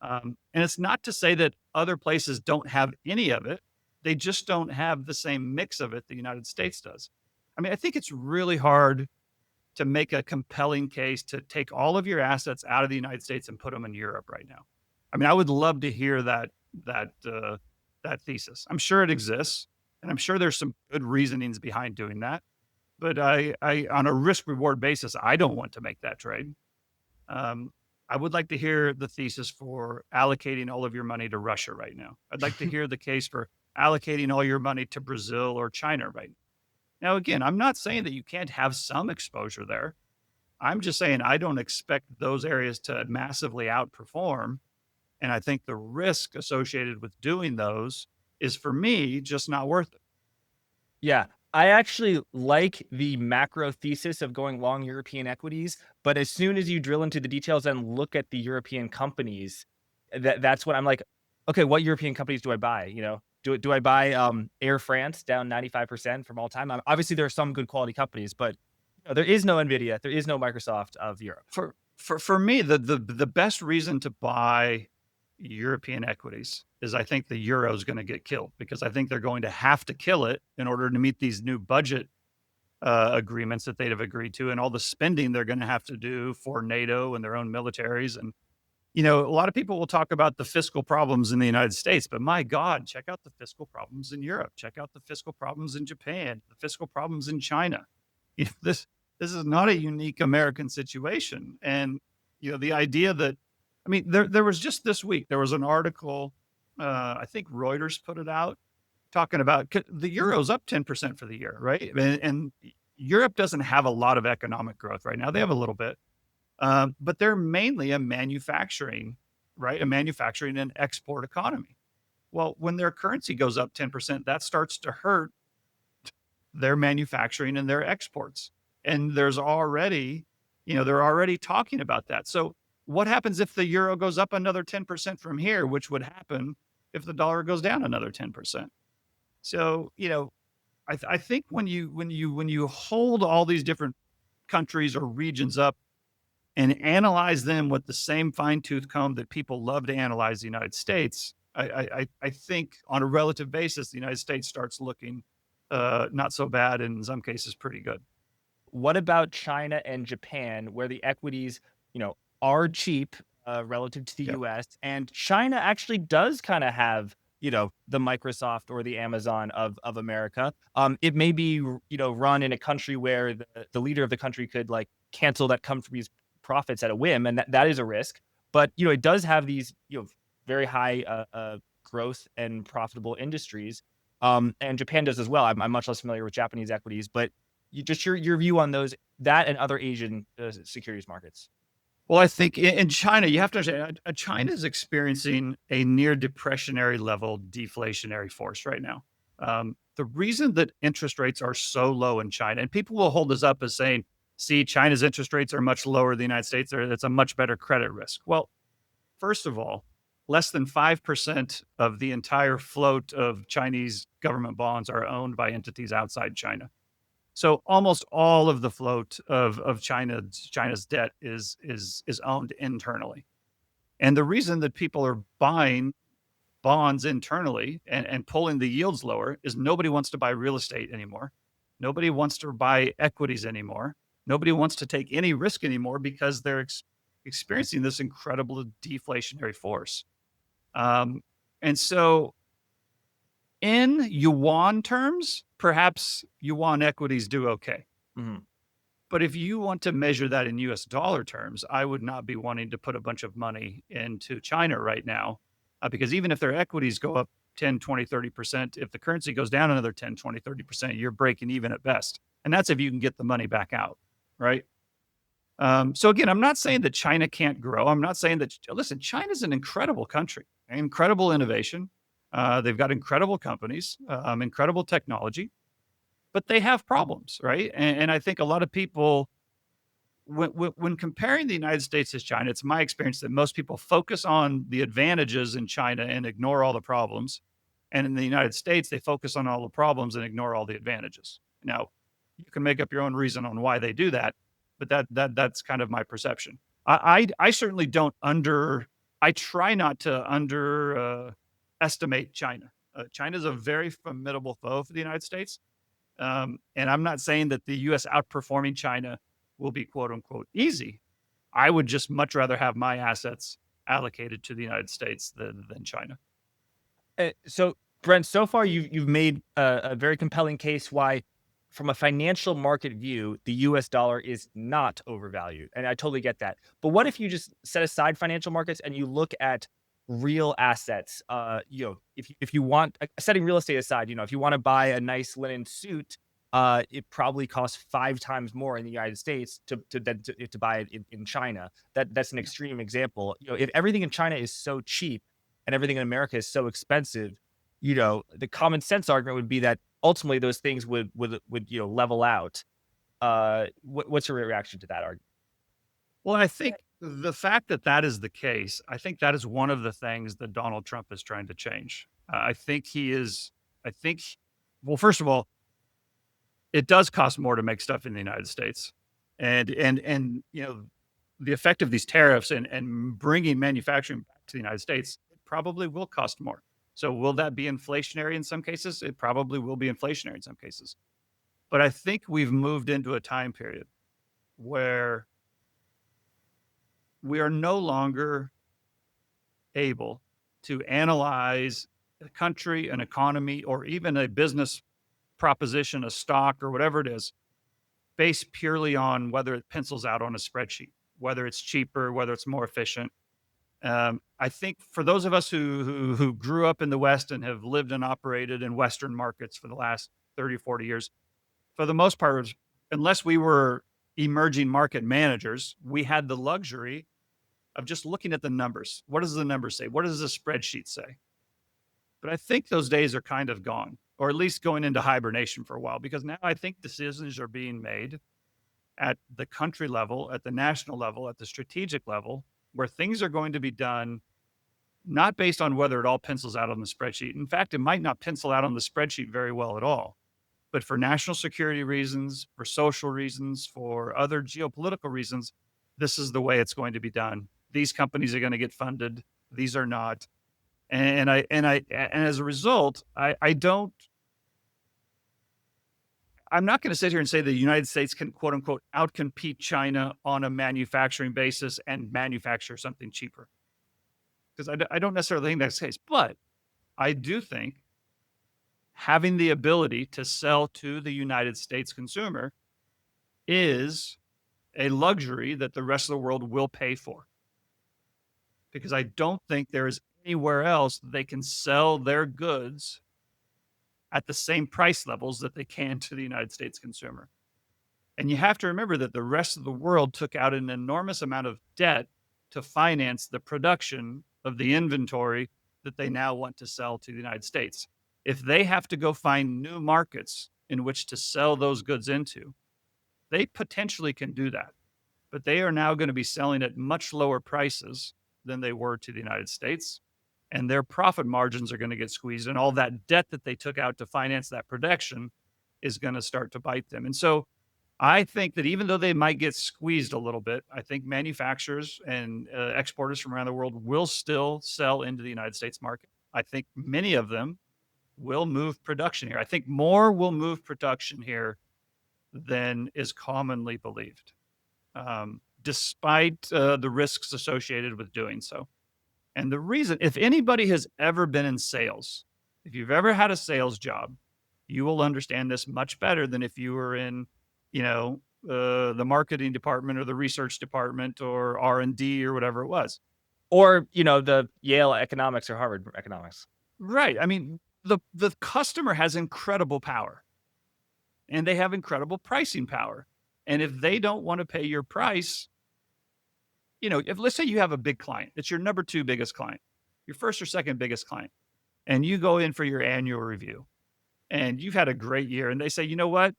And it's not to say that other places don't have any of it. They just don't have the same mix of it the United States does. I mean, I think it's really hard to make a compelling case to take all of your assets out of the United States and put them in Europe right now. I mean, I would love to hear that thesis. I'm sure it exists, and I'm sure there's some good reasonings behind doing that. But I on a risk reward basis, I don't want to make that trade. I would like to hear the thesis for allocating all of your money to Russia right now. I'd like to hear the case for allocating all your money to Brazil or China right now. Now, again, I'm not saying that you can't have some exposure there. I'm just saying I don't expect those areas to massively outperform. And I think the risk associated with doing those is, for me, just not worth it. Yeah, I actually like the macro thesis of going long European equities, but as soon as you drill into the details and look at the European companies, that's when I'm like, okay, what European companies do I buy? Do I buy Air France down 95% from all time? Obviously, there are some good quality companies, but there is no Nvidia, there is no Microsoft of Europe. For me, the best reason to buy European equities is I think the euro is going to get killed, because I think they're going to have to kill it in order to meet these new budget agreements that they'd have agreed to, and all the spending they're going to have to do for NATO and their own militaries. And a lot of people will talk about the fiscal problems in the United States, but my God, check out the fiscal problems in Europe. Check out the fiscal problems in Japan, the fiscal problems in China. This is not a unique American situation. And the idea that, I mean, there was just this week, there was an article, I think Reuters put it out, talking about the euro's up 10% for the year, right? And Europe doesn't have a lot of economic growth right now. They have a little bit, but they're mainly a manufacturing, right? A manufacturing and export economy. Well, when their currency goes up 10%, that starts to hurt their manufacturing and their exports. And they're already talking about that. So what happens if the euro goes up another 10% from here, which would happen if the dollar goes down another 10%? So, I think when you hold all these different countries or regions up and analyze them with the same fine-tooth comb that people love to analyze the United States, I think on a relative basis, the United States starts looking not so bad, and in some cases pretty good. What about China and Japan, where the equities, are cheap relative to the Yep. US, and China actually does kind of have, the Microsoft or the Amazon of America. It may be, run in a country where the leader of the country could like cancel that company's profits at a whim, and that is a risk. But it does have these, very high growth and profitable industries. And Japan does as well. I'm much less familiar with Japanese equities, but just your view on those, that and other Asian securities markets. Well, I think in China, you have to understand, China is experiencing a near depressionary level deflationary force right now. The reason that interest rates are so low in China, and people will hold this up as saying, see, China's interest rates are much lower than the United States, or it's a much better credit risk. Well, first of all, less than 5% of the entire float of Chinese government bonds are owned by entities outside China. So almost all of the float of China's debt is owned internally. And the reason that people are buying bonds internally and pulling the yields lower is nobody wants to buy real estate anymore. Nobody wants to buy equities anymore. Nobody wants to take any risk anymore because they're experiencing this incredible deflationary force. And so in yuan terms, perhaps yuan equities do okay. Mhm. But if you want to measure that in US dollar terms, I would not be wanting to put a bunch of money into China right now, because even if their equities go up 10, 20, 30%, if the currency goes down another 10, 20, 30%, you're breaking even at best. And that's if you can get the money back out, right? So again, I'm not saying that China can't grow. I'm not saying that, listen, China's an incredible country, incredible innovation. They've got incredible companies, incredible technology, but they have problems, right? And I think a lot of people, when comparing the United States to China, it's my experience that most people focus on the advantages in China and ignore all the problems. And in the United States, they focus on all the problems and ignore all the advantages. Now, you can make up your own reason on why they do that, but that's kind of my perception. I certainly don't I try not to underestimate China. China is a very formidable foe for the United States. And I'm not saying that the US outperforming China will be quote unquote easy. I would just much rather have my assets allocated to the United States than China. So, Brent, so far you've made a very compelling case why, from a financial market view, the U.S. dollar is not overvalued, and I totally get that. But what if you just set aside financial markets and you look at real assets? If you want, setting real estate aside, if you want to buy a nice linen suit, it probably costs 5 times more in the United States to buy it in China. That's an extreme example. If everything in China is so cheap and everything in America is so expensive, the common sense argument would be that ultimately those things would level out. What's your reaction to that argument? Well, I think the fact that that is the case, I think that is one of the things that Donald Trump is trying to change. I think well, first of all, it does cost more to make stuff in the United States. And the effect of these tariffs and bringing manufacturing back to the United States, probably will cost more. So will that be inflationary in some cases? It probably will be inflationary in some cases. But I think we've moved into a time period where we are no longer able to analyze a country, an economy, or even a business proposition, a stock, or whatever it is, based purely on whether it pencils out on a spreadsheet, whether it's cheaper, whether it's more efficient. I think for those of us who grew up in the West and have lived and operated in Western markets for the last 30, 40 years, for the most part, unless we were emerging market managers, we had the luxury of just looking at the numbers. What does the number say? What does the spreadsheet say? But I think those days are kind of gone, or at least going into hibernation for a while, because now I think decisions are being made at the country level, at the national level, at the strategic level, where things are going to be done not based on whether it all pencils out on the spreadsheet. In fact, it might not pencil out on the spreadsheet very well at all. But for national security reasons, for social reasons, for other geopolitical reasons, this is the way it's going to be done. These companies are going to get funded. These are not. And as a result, I'm not going to sit here and say the United States can quote unquote outcompete China on a manufacturing basis and manufacture something cheaper. Because I don't necessarily think that's the case, but I do think having the ability to sell to the United States consumer is a luxury that the rest of the world will pay for. Because I don't think there is anywhere else they can sell their goods at the same price levels that they can to the United States consumer. And you have to remember that the rest of the world took out an enormous amount of debt to finance the production of the inventory that they now want to sell to the United States. If they have to go find new markets in which to sell those goods into, they potentially can do that. But they are now going to be selling at much lower prices than they were to the United States. And their profit margins are going to get squeezed. And all that debt that they took out to finance that production is going to start to bite them. And so I think that even though they might get squeezed a little bit, I think manufacturers and exporters from around the world will still sell into the United States market. I think many of them will move production here. I think more will move production here than is commonly believed, despite the risks associated with doing so. And the reason, if anybody has ever been in sales, if you've ever had a sales job, you will understand this much better than if you were in, the marketing department or the research department or R&D or whatever it was. Or, the Yale economics or Harvard economics. Right. I mean, the customer has incredible power and they have incredible pricing power. And if they don't want to pay your price, if let's say you have a big client, it's your number 2 biggest client, your first or second biggest client, and you go in for your annual review and you've had a great year and they say, you know what,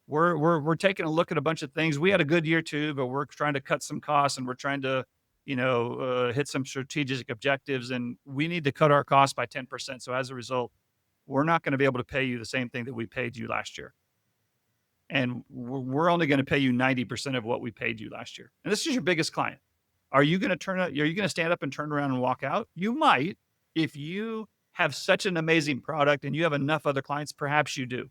we're taking a look at a bunch of things. We had a good year too, but we're trying to cut some costs and we're trying to, hit some strategic objectives and we need to cut our costs by 10%. So as a result, we're not going to be able to pay you the same thing that we paid you last year. And we're only going to pay you 90% of what we paid you last year. And this is your biggest client. Are you going to stand up and turn around and walk out? You might. If you have such an amazing product and you have enough other clients, perhaps you do.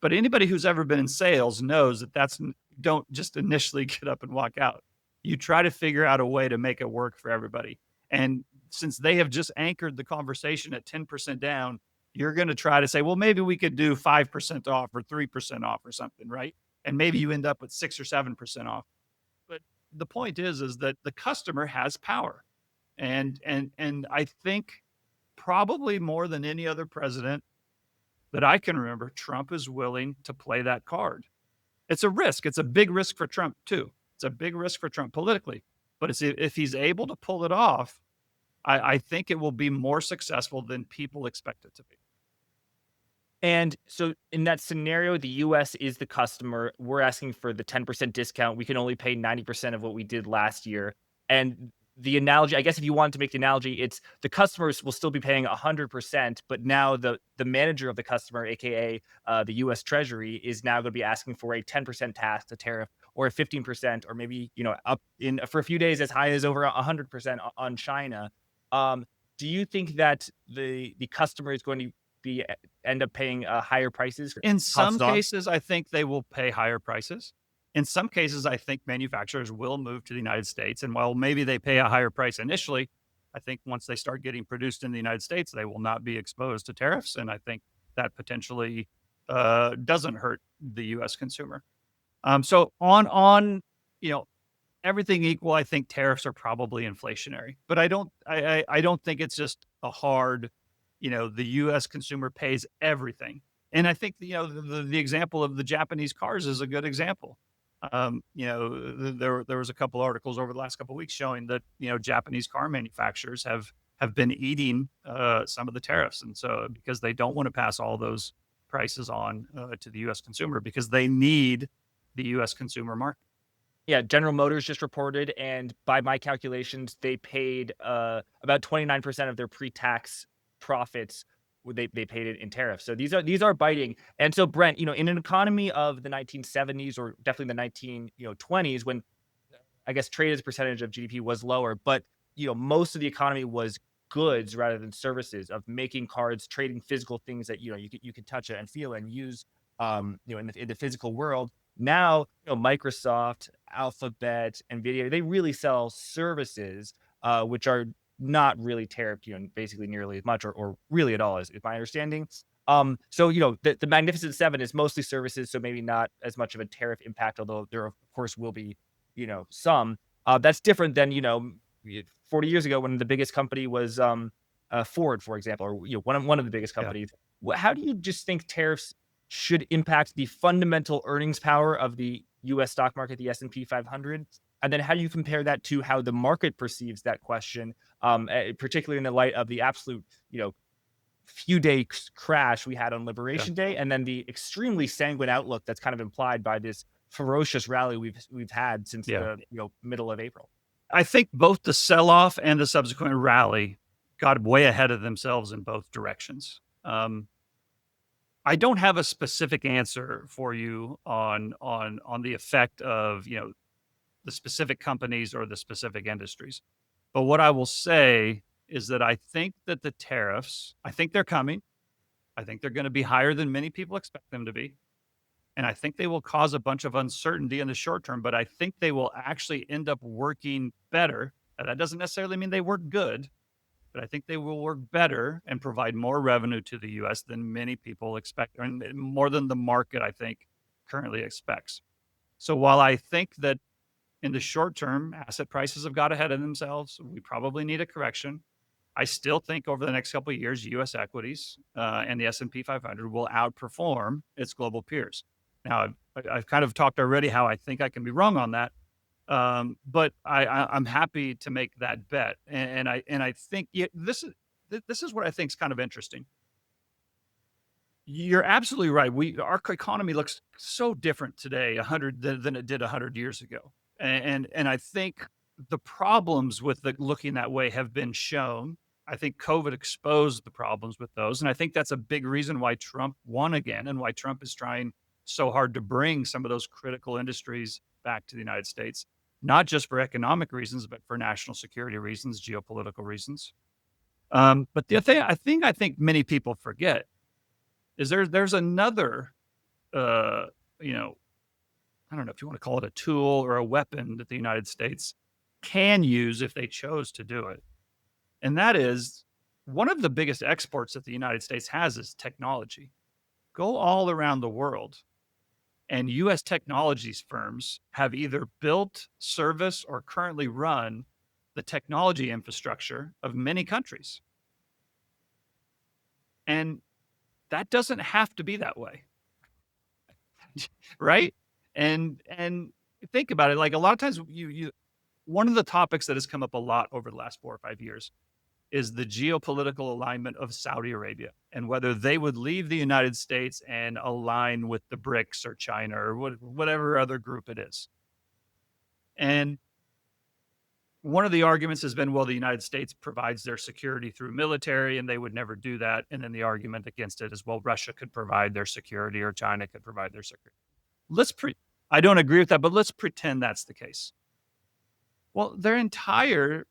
But anybody who's ever been in sales knows that don't just initially get up and walk out. You try to figure out a way to make it work for everybody. And since they have just anchored the conversation at 10% down, you're going to try to say, well, maybe we could do 5% off or 3% off or something, right? And maybe you end up with 6 or 7% off. But the point is that the customer has power. And I think probably more than any other president that I can remember, Trump is willing to play that card. It's a risk. It's a big risk for Trump too. It's a big risk for Trump politically, but if he's able to pull it off, I think it will be more successful than people expect it to be. And so in that scenario, the US is the customer. We're asking for the 10% discount. We can only pay 90% of what we did last year. And the analogy, I guess if you wanted to make the analogy, it's the customers will still be paying 100%, but now the manager of the customer, aka the US Treasury, is now going to be asking for a 10% tax, a tariff, or a 15%, or maybe up in for a few days as high as over 100% on China. do you think that the customer is going to end up paying higher prices? In Pass some it on? cases, I think they will pay higher prices. In some cases, I think manufacturers will move to the United States, and while maybe they pay a higher price initially, I think once they start getting produced in the United States, they will not be exposed to tariffs, and I think that potentially doesn't hurt the U.S. consumer. So on you know everything equal, I think tariffs are probably inflationary, but I don't think it's just a hard, the U.S. consumer pays everything. And I think the example of the Japanese cars is a good example. There was a couple articles over the last couple of weeks showing that Japanese car manufacturers have been eating some of the tariffs, and so because they don't want to pass all those prices on to the U.S. consumer because they need the U.S. consumer market. Yeah, General Motors just reported, and by my calculations, they paid about 29% of their pre-tax profits. They paid it in tariffs. So these are biting. And so Brent, in an economy of the 1970s or definitely the 1920s, when I guess trade as a percentage of GDP was lower, but most of the economy was goods rather than services, of making cards, trading physical things that you could touch it and feel and use in the physical world. Now, Microsoft, Alphabet, Nvidia, they really sell services which are not really tariffed, basically nearly as much or really at all, is my understanding. So the Magnificent Seven is mostly services, so maybe not as much of a tariff impact, although there of course will be some. That's different than 40 years ago when the biggest company was Ford, for example, or one of the biggest Yeah. companies. How do you just think tariffs should impact the fundamental earnings power of the U.S. stock market, the S&P 500? And then how do you compare that to how the market perceives that question, particularly in the light of the absolute, few days crash we had on Liberation Day, and then the extremely sanguine outlook that's kind of implied by this ferocious rally we've had since Yeah. the middle of April? I think both the sell-off and the subsequent rally got way ahead of themselves in both directions. I don't have a specific answer for you on the effect of the specific companies or the specific industries. But what I will say is that I think that the tariffs, I think they're coming. I think they're going to be higher than many people expect them to be. And I think they will cause a bunch of uncertainty in the short term, but I think they will actually end up working better. And that doesn't necessarily mean they work good, but I think they will work better and provide more revenue to the U.S. than many people expect, and more than the market, I think, currently expects. So while I think that in the short term, asset prices have got ahead of themselves, we probably need a correction. I still think over the next couple of years, U.S. equities and the S&P 500 will outperform its global peers. Now, I've kind of talked already how I think I can be wrong on that, but I'm happy to make that bet. And I think this is what I think is kind of interesting. You're absolutely right. Our economy looks so different today, than it did 100 years ago, and I think the problems with looking that way have been shown. I think COVID exposed the problems with those, and I think that's a big reason why Trump won again, and why Trump is trying so hard to bring some of those critical industries back to the United States, not just for economic reasons, but for national security reasons, geopolitical reasons. But the thing I think many people forget is there's another, uh, you know, I don't know if you want to call it a tool or a weapon that the United States can use if they chose to do it. And that is one of the biggest exports that the United States has is technology. Go all around the world, and US technologies firms have either built, service, or currently run the technology infrastructure of many countries. And that doesn't have to be that way. Right? And think about it, like a lot of times one of the topics that has come up a lot over the last 4 or 5 years is the geopolitical alignment of Saudi Arabia and whether they would leave the United States and align with the BRICS or China or whatever other group it is. And one of the arguments has been, well, the United States provides their security through military and they would never do that. And then the argument against it is, well, Russia could provide their security or China could provide their security. I don't agree with that, but let's pretend that's the case. Well, their entire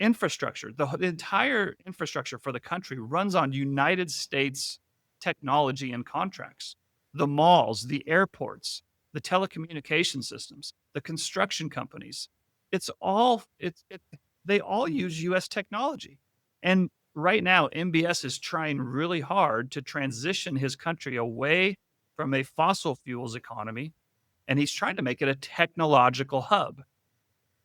infrastructure, the entire infrastructure for the country runs on United States technology and contracts. The malls, the airports, the telecommunication systems, the construction companies. It's all they all use US technology. And right now MBS is trying really hard to transition his country away from a fossil fuels economy, and he's trying to make it a technological hub.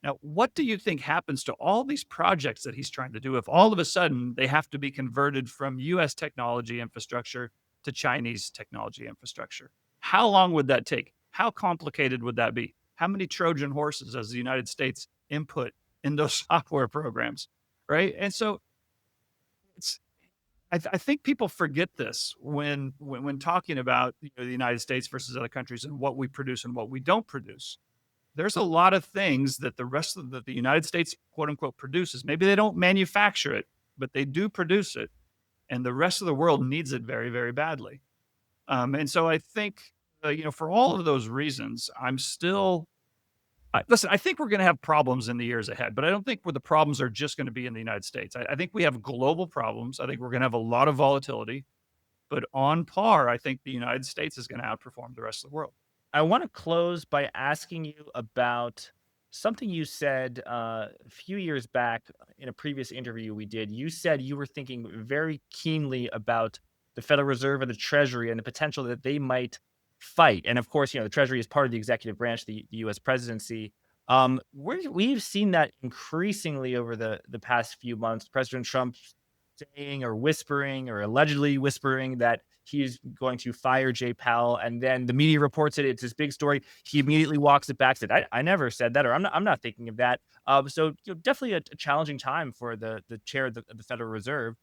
Now, what do you think happens to all these projects that he's trying to do if all of a sudden they have to be converted from US technology infrastructure to Chinese technology infrastructure? How long would that take? How complicated would that be? How many Trojan horses does the United States input in those software programs? Right. And so it's, I think people forget this when talking about the United States versus other countries and what we produce and what we don't produce. There's a lot of things that the rest of the United States, quote unquote, produces. Maybe they don't manufacture it, but they do produce it. And the rest of the world needs it very, very badly. And so I think, for all of those reasons, I'm still, listen, I think we're going to have problems in the years ahead, but I don't think where the problems are just going to be in the United States. I think we have global problems. I think we're going to have a lot of volatility, but on par, I think the United States is going to outperform the rest of the world. I want to close by asking you about something you said a few years back in a previous interview we did. You said you were thinking very keenly about the Federal Reserve and the Treasury and the potential that they might fight. And of course, the Treasury is part of the executive branch, the U.S. presidency. We've seen that increasingly over the past few months. President Trump saying or whispering or allegedly whispering that he's going to fire Jay Powell, and then the media reports it. It's this big story. He immediately walks it back, said, "I never said that," or "I'm not thinking of that." So definitely a challenging time for the chair of the Federal Reserve.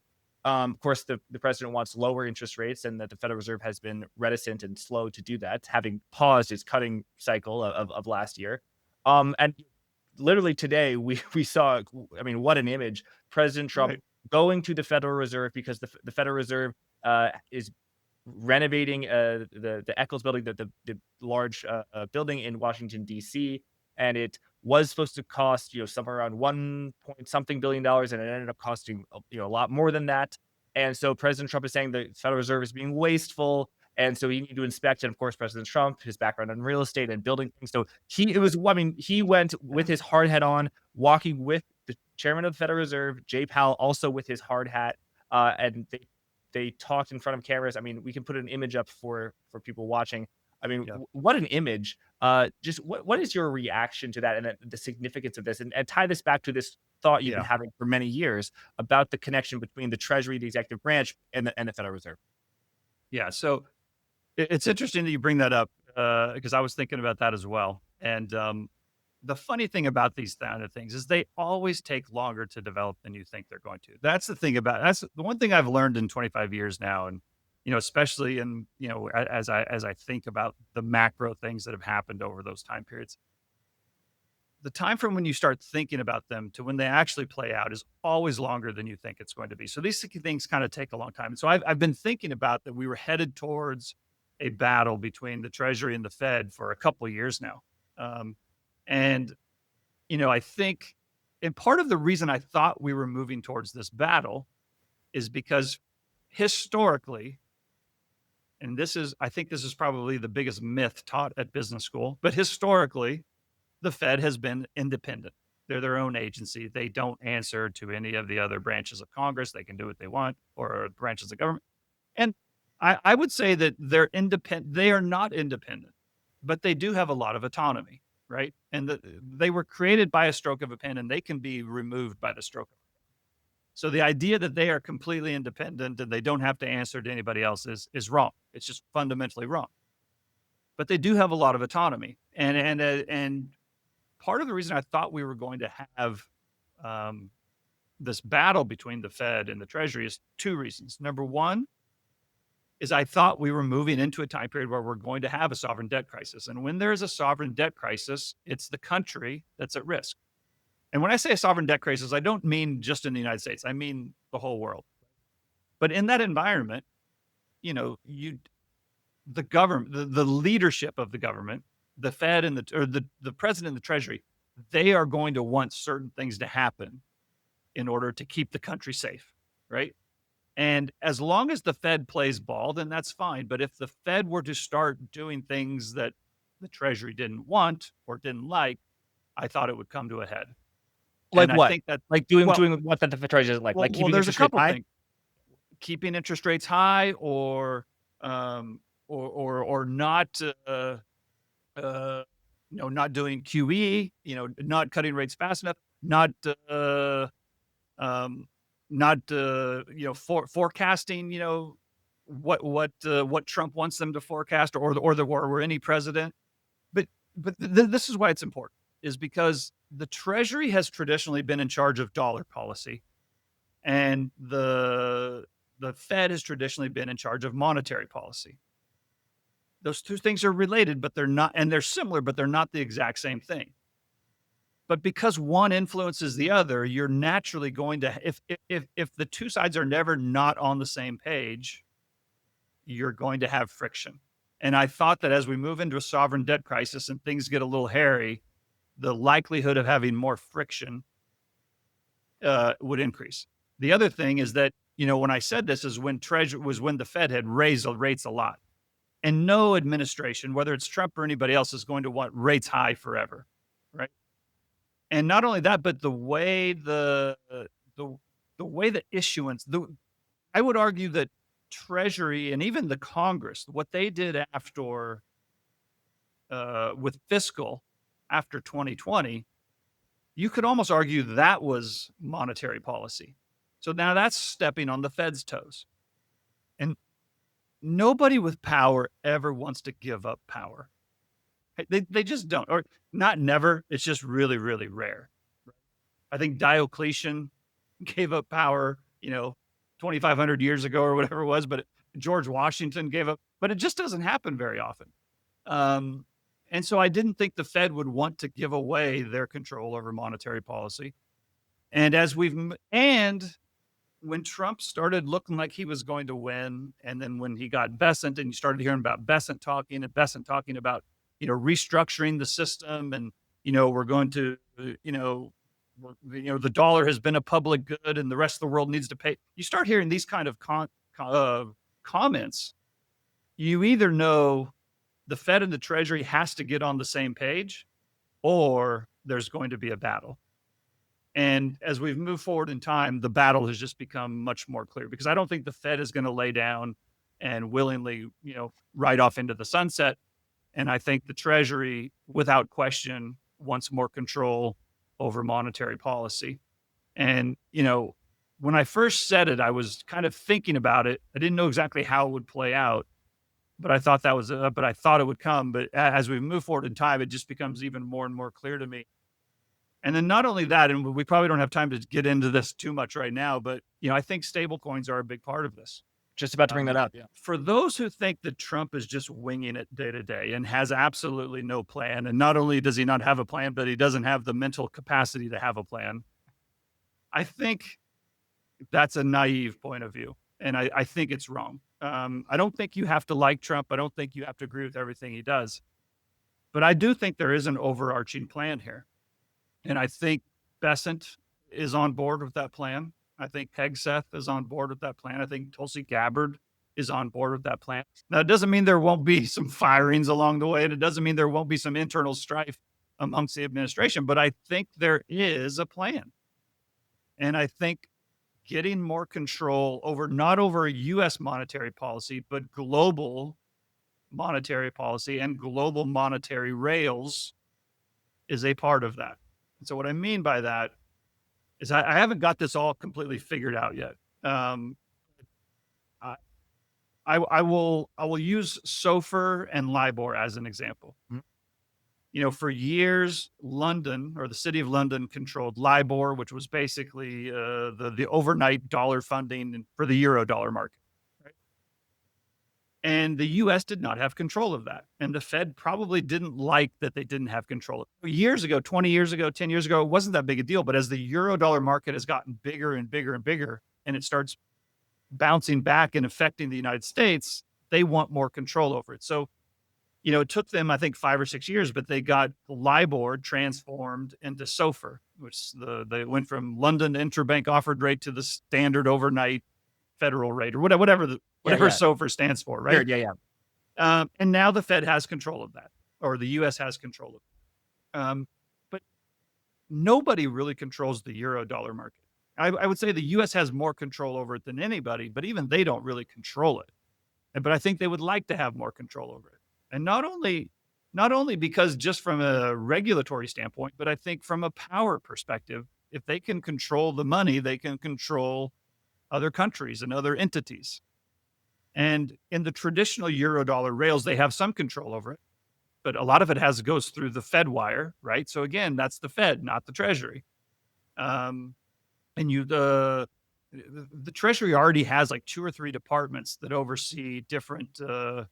Of course, the president wants lower interest rates, and that the Federal Reserve has been reticent and slow to do that, having paused its cutting cycle of last year. And literally today, we saw, I mean, what an image. President Trump Right. going to the Federal Reserve because the Federal Reserve is renovating the Eccles building, the large building in Washington D.C., and it was supposed to cost somewhere around 1 point something billion dollars, and it ended up costing a lot more than that. And so President Trump is saying the Federal Reserve is being wasteful, and so you need to inspect. And of course, President Trump, his background in real estate and building things, so he went with his hard hat on, walking with the chairman of the Federal Reserve, Jay Powell, also with his hard hat, and they talked in front of cameras. I mean, we can put an image up for people watching. I mean, Yeah. what an image. Just what is your reaction to that and the significance of this? And tie this back to this thought you've been Yeah. having for many years about the connection between the Treasury, the executive branch, and the Federal Reserve. Yeah. So it's interesting that you bring that up because I was thinking about that as well. And the funny thing about these kind of things is they always take longer to develop than you think they're going to. That's that's the one thing I've learned in 25 years now. And, especially in, as I think about the macro things that have happened over those time periods, the time from when you start thinking about them to when they actually play out is always longer than you think it's going to be. So these things kind of take a long time. And so I've been thinking about that we were headed towards a battle between the Treasury and the Fed for a couple of years now. And, I think, and part of the reason I thought we were moving towards this battle is because historically, and I think this is probably the biggest myth taught at business school, but historically, the Fed has been independent. They're their own agency. They don't answer to any of the other branches of Congress. They can do what they want, or branches of government. And I would say that they're independent. They are not independent, but they do have a lot of autonomy, right? And they were created by a stroke of a pen, and they can be removed by the stroke of a pen. So the idea that they are completely independent and they don't have to answer to anybody else is wrong. It's just fundamentally wrong. But they do have a lot of autonomy, and part of the reason I thought we were going to have this battle between the Fed and the Treasury is two reasons. Number one is I thought we were moving into a time period where we're going to have a sovereign debt crisis. And when there's a sovereign debt crisis, it's the country that's at risk. And when I say a sovereign debt crisis, I don't mean just in the United States. I mean the whole world. But in that environment, the government, the leadership of the government, the Fed and the president and the Treasury, they are going to want certain things to happen in order to keep the country safe, right? And as long as the Fed plays ball, then that's fine. But if the Fed were to start doing things that the Treasury didn't want or didn't like, I thought it would come to a head. Like And I what? think that, Like doing well, what that the Treasury is like well, keeping there's a interest rates couple high? things: keeping interest rates high, or not, not doing QE, not cutting rates fast enough, not, um, forecasting, what Trump wants them to forecast, or any president. But this is why it's important, is because the Treasury has traditionally been in charge of dollar policy, and the Fed has traditionally been in charge of monetary policy. Those two things are related, but they're not, and they're similar, but they're not the exact same thing. But because one influences the other, you're naturally going to, if the two sides are never not on the same page, you're going to have friction. And I thought that as we move into a sovereign debt crisis and things get a little hairy, the likelihood of having more friction would increase. The other thing is that, when I said this, is when the Fed had raised the rates a lot. And no administration, whether it's Trump or anybody else, is going to want rates high forever, right? And not only that, but the way the issuance, I would argue that Treasury and even the Congress, what they did after with fiscal after 2020, you could almost argue that was monetary policy. So now that's stepping on the Fed's toes. And nobody with power ever wants to give up power. They just don't, or not never. It's just really, really rare. I think Diocletian gave up power, 2,500 years ago or whatever it was, but George Washington gave up, but it just doesn't happen very often. And so I didn't think the Fed would want to give away their control over monetary policy. And when Trump started looking like he was going to win, and then when he got Besant, and you started hearing about Besant talking about, restructuring the system, and, we're going to, the dollar has been a public good and the rest of the world needs to pay. You start hearing these kind of comments, you either know the Fed and the Treasury has to get on the same page, or there's going to be a battle. And as we've moved forward in time, the battle has just become much more clear, because I don't think the Fed is going to lay down and willingly, ride off into the sunset. And I think the Treasury, without question, wants more control over monetary policy. And, when I first said it, I was kind of thinking about it. I didn't know exactly how it would play out, but I thought I thought it would come. But as we move forward in time, it just becomes even more and more clear to me. And then not only that, and we probably don't have time to get into this too much right now, but, I think stable coins are a big part of this. Just about to bring that up. Yeah. For those who think that Trump is just winging it day to day and has absolutely no plan, and not only does he not have a plan, but he doesn't have the mental capacity to have a plan, I think that's a naive point of view. And I think it's wrong. I don't think you have to like Trump. I don't think you have to agree with everything he does. But I do think there is an overarching plan here. And I think Besant is on board with that plan. I think Hegseth is on board with that plan. I think Tulsi Gabbard is on board with that plan. Now, it doesn't mean there won't be some firings along the way, and it doesn't mean there won't be some internal strife amongst the administration, but I think there is a plan. And I think getting more control not over U.S. monetary policy, but global monetary policy and global monetary rails is a part of that. And so what I mean by that is I haven't got this all completely figured out yet. I will use SOFR and LIBOR as an example. Mhm. For years, London, or the city of London, controlled LIBOR, which was basically the overnight dollar funding for the euro dollar market. And the US did not have control of that. And the Fed probably didn't like that they didn't have control. Years ago, 20 years ago, 10 years ago, it wasn't that big a deal. But as the euro dollar market has gotten bigger and bigger and bigger, and it starts bouncing back and affecting the United States, they want more control over it. So, it took them, I think, 5 or 6 years, but they got LIBOR transformed into SOFR, which they went from London interbank offered rate to the standard overnight federal rate, or whatever SOFR stands for, right? Sure, yeah. And now the Fed has control of that, or the U.S. has control of it. But nobody really controls the euro dollar market. I would say the U.S. has more control over it than anybody, but even they don't really control it. But I think they would like to have more control over it. And not only because just from a regulatory standpoint, but I think from a power perspective, if they can control the money, they can control other countries and other entities. And in the traditional euro dollar rails, they have some control over it, but a lot of it goes through the Fed wire, right? So again, that's the Fed, not the Treasury. And the Treasury already has like 2 or 3 departments that oversee different, like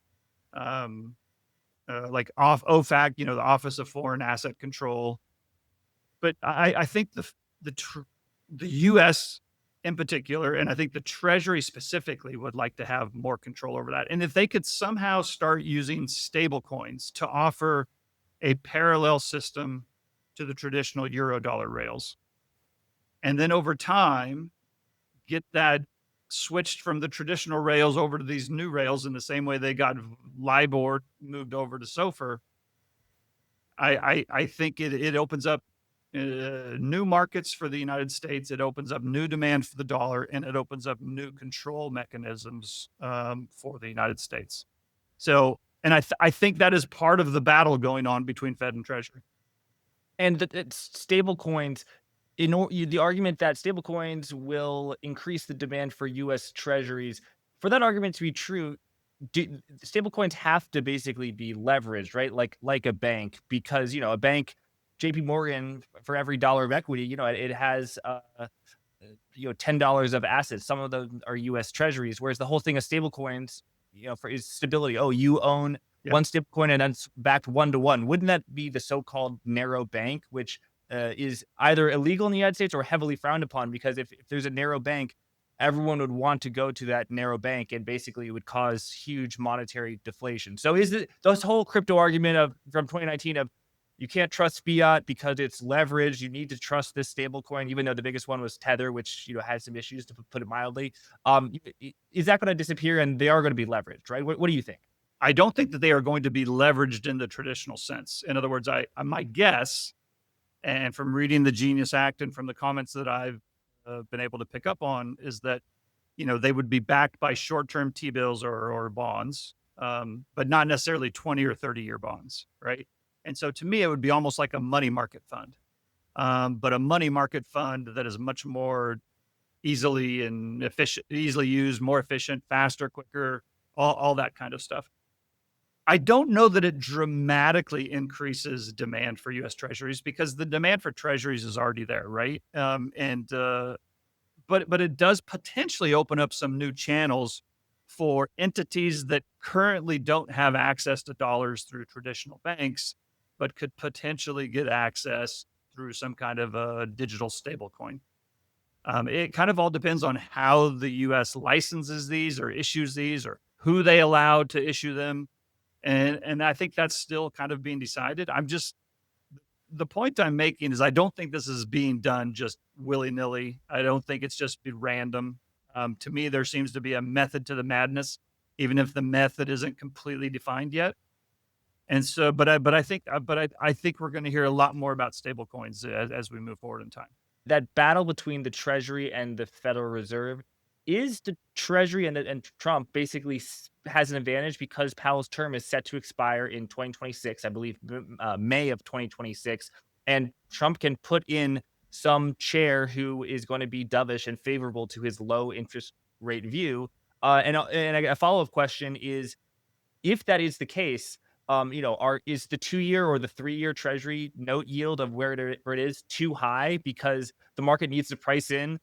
OFAC, the Office of Foreign Asset Control. But I think the U.S. in particular, and I think the Treasury specifically, would like to have more control over that. And if they could somehow start using stable coins to offer a parallel system to the traditional euro dollar rails, and then over time get that switched from the traditional rails over to these new rails in the same way they got LIBOR moved over to SOFR, I think it opens up new markets for the United States. It opens up new demand for the dollar, and it opens up new control mechanisms for the United States. So, and I think that is part of the battle going on between Fed and Treasury. And stable coins, the argument that stable coins will increase the demand for U.S. Treasuries, for that argument to be true, stable coins have to basically be leveraged, right? Like a bank, because, a bank, JP Morgan, for every dollar of equity, it has, $10 of assets. Some of them are U.S. Treasuries, whereas the whole thing of stable coins, is stability. Oh, you own one stable coin and that's backed 1-to-1. Wouldn't that be the so-called narrow bank, which is either illegal in the United States or heavily frowned upon? Because if there's a narrow bank, everyone would want to go to that narrow bank, and basically it would cause huge monetary deflation. So is it this whole crypto argument from 2019 of you can't trust fiat because it's leveraged, you need to trust this stable coin, even though the biggest one was Tether, which had some issues, to put it mildly. Is that going to disappear, and they are going to be leveraged, right? What do you think? I don't think that they are going to be leveraged in the traditional sense. In other words, my guess, and from reading the Genius Act and from the comments that I've been able to pick up on, is that they would be backed by short-term T-bills or bonds, but not necessarily 20 or 30-year bonds, right? And so to me, it would be almost like a money market fund, but a money market fund that is much more easily used, more efficient, faster, quicker, all that kind of stuff. I don't know that it dramatically increases demand for U.S. Treasuries, because the demand for Treasuries is already there, right? But it does potentially open up some new channels for entities that currently don't have access to dollars through traditional banks, but could potentially get access through some kind of a digital stablecoin. It kind of all depends on how the U.S. licenses these or issues these, or who they allow to issue them. And I think that's still kind of being decided. The point I'm making is I don't think this is being done just willy-nilly. I don't think it's just be random. To me, there seems to be a method to the madness, even if the method isn't completely defined yet. And so, but I think we're going to hear a lot more about stable coins as we move forward in time. That battle between the Treasury and the Federal Reserve, is the Treasury and Trump basically has an advantage because Powell's term is set to expire in 2026, I believe, May of 2026, and Trump can put in some chair who is going to be dovish and favorable to his low interest rate view. And a follow-up question is, if that is the case, is the 2-year or the 3-year Treasury note yield of where it is too high because the market needs to price in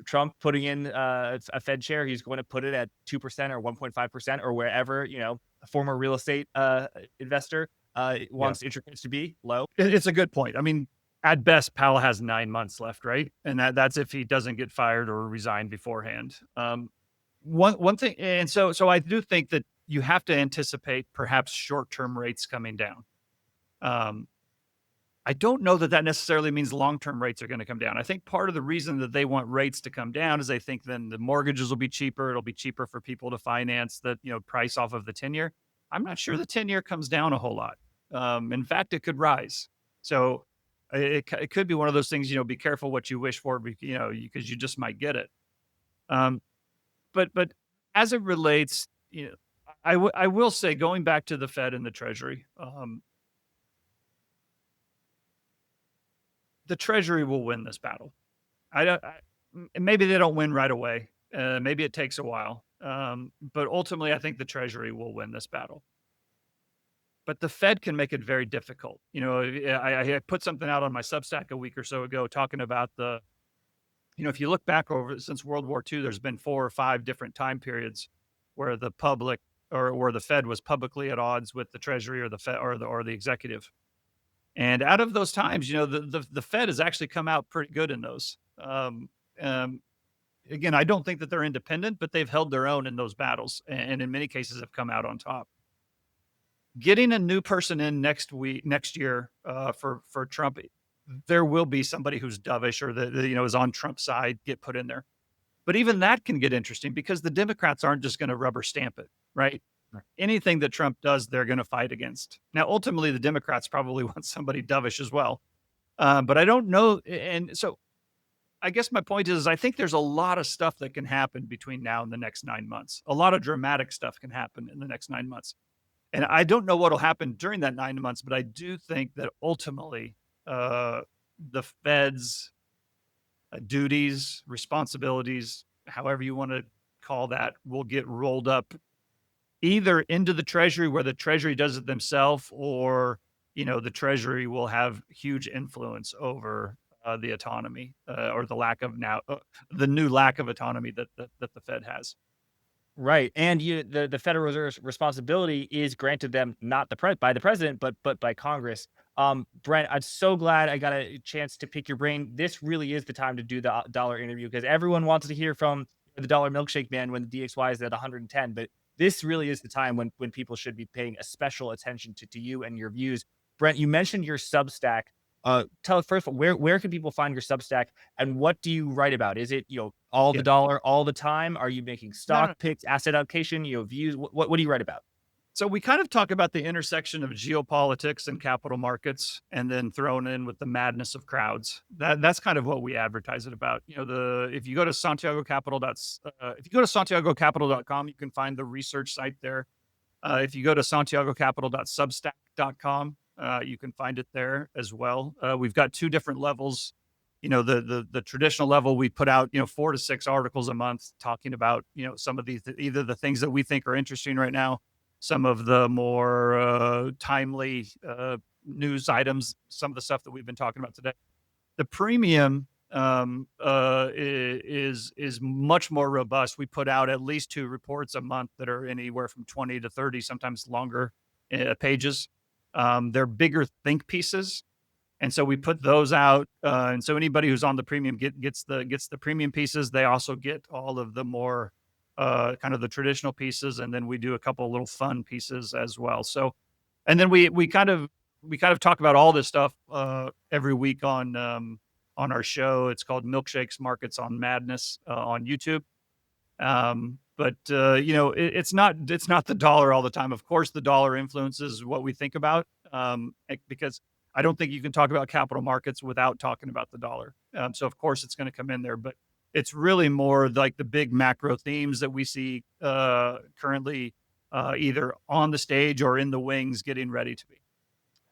Trump putting in a Fed chair? He's going to put it at 2% or 1.5% or wherever, a former real estate investor wants interest rates to be low. It's a good point. I mean, at best, Powell has 9 months left, right? And that's if he doesn't get fired or resign beforehand. One thing, and so I do think that you have to anticipate perhaps short-term rates coming down. I don't know that that necessarily means long-term rates are going to come down. I think part of the reason that they want rates to come down is they think then the mortgages will be cheaper. It'll be cheaper for people to finance the, price off of the 10-year. I'm not sure the 10-year comes down a whole lot. In fact, it could rise. So it could be one of those things, be careful what you wish for, because you just might get it. Um, but as it relates, I will say, going back to the Fed and the Treasury, the Treasury will win this battle. I don't. Maybe they don't win right away. Maybe it takes a while. But ultimately, I think the Treasury will win this battle. But the Fed can make it very difficult. I put something out on my Substack a week or so ago talking about if you look back over since World War II, there's been 4 or 5 different time periods where the public or where the Fed was publicly at odds with the Treasury or the Fed or the executive. And out of those times, the Fed has actually come out pretty good in those. Um, Again, I don't think that they're independent, but they've held their own in those battles, and in many cases have come out on top. Getting a new person in next year for Trump, there will be somebody who's dovish or that is on Trump's side get put in there. But even that can get interesting because the Democrats aren't just going to rubber stamp it, right? Anything that Trump does, they're going to fight against. Now, ultimately, the Democrats probably want somebody dovish as well. But I don't know. And so I guess my point is, I think there's a lot of stuff that can happen between now and the next 9 months. A lot of dramatic stuff can happen in the next 9 months. And I don't know what'll happen during that 9 months, but I do think that ultimately the Fed's duties, responsibilities, however you want to call that, will get rolled up either into the Treasury where the Treasury does it themselves, or the Treasury will have huge influence over the autonomy or the lack of the new lack of autonomy that the Fed has. Right, and the Federal Reserve's responsibility is granted them not by the president, but by Congress. Brent, I'm so glad I got a chance to pick your brain. This really is the time to do the dollar interview because everyone wants to hear from the dollar milkshake man when the DXY is at 110. But this really is the time when people should be paying a special attention to you and your views. Brent, you mentioned your Substack. Tell us first, where can people find your Substack and what do you write about? Is it, all the dollar all the time? Are you making stock picks, asset allocation, views? What do you write about? So we kind of talk about the intersection of geopolitics and capital markets, and then thrown in with the madness of crowds. That's kind of what we advertise it about. If you go to Santiago Capital, if you go to SantiagoCapital.com, you can find the research site there. If you go to SantiagoCapital.substack.com, you can find it there as well. We've got 2 different levels. The traditional level, we put out 4 to 6 articles a month talking about some of these, either the things that we think are interesting right now, some of the more timely news items, some of the stuff that we've been talking about today. The premium is much more robust. We put out at least 2 reports a month that are anywhere from 20 to 30, sometimes longer pages. They're bigger think pieces. And so we put those out. And so anybody who's on the premium gets the premium pieces. They also get all of the more kind of the traditional pieces. And then we do a couple of little fun pieces as well. So, and then we kind of talk about all this stuff every week on our show. It's called Milkshake's Markets on Madness on YouTube. It's not the dollar all the time. Of course, the dollar influences what we think about because I don't think you can talk about capital markets without talking about the dollar. So of course it's going to come in there, but it's really more like the big macro themes that we see currently either on the stage or in the wings getting ready to be.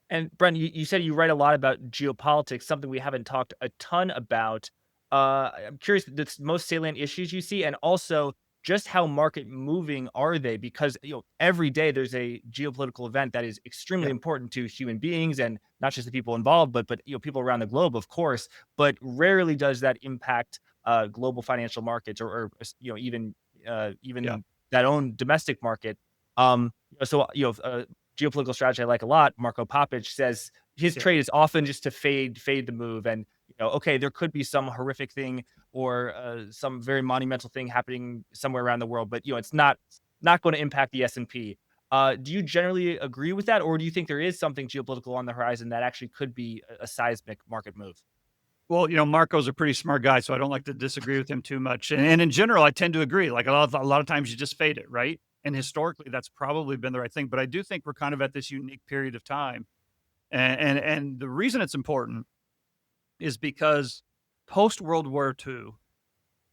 And Brent, you said you write a lot about geopolitics, something we haven't talked a ton about. I'm curious the most salient issues you see, and also just how market moving are they? Because every day there's a geopolitical event that is extremely important to human beings and not just the people involved, but people around the globe, of course. But rarely does that impact global financial markets or even that own domestic market. Geopolitical strategy I like a lot, Marco Popic says his trade is often just to fade the move. And, okay, there could be some horrific thing or some very monumental thing happening somewhere around the world, but, it's not going to impact the S&P. Do you generally agree with that, or do you think there is something geopolitical on the horizon that actually could be a seismic market move? Well, Marco's a pretty smart guy, so I don't like to disagree with him too much. And in general, I tend to agree. Like a lot of times you just fade it, right? And historically, that's probably been the right thing. But I do think we're kind of at this unique period of time. And the reason it's important is because post World War II,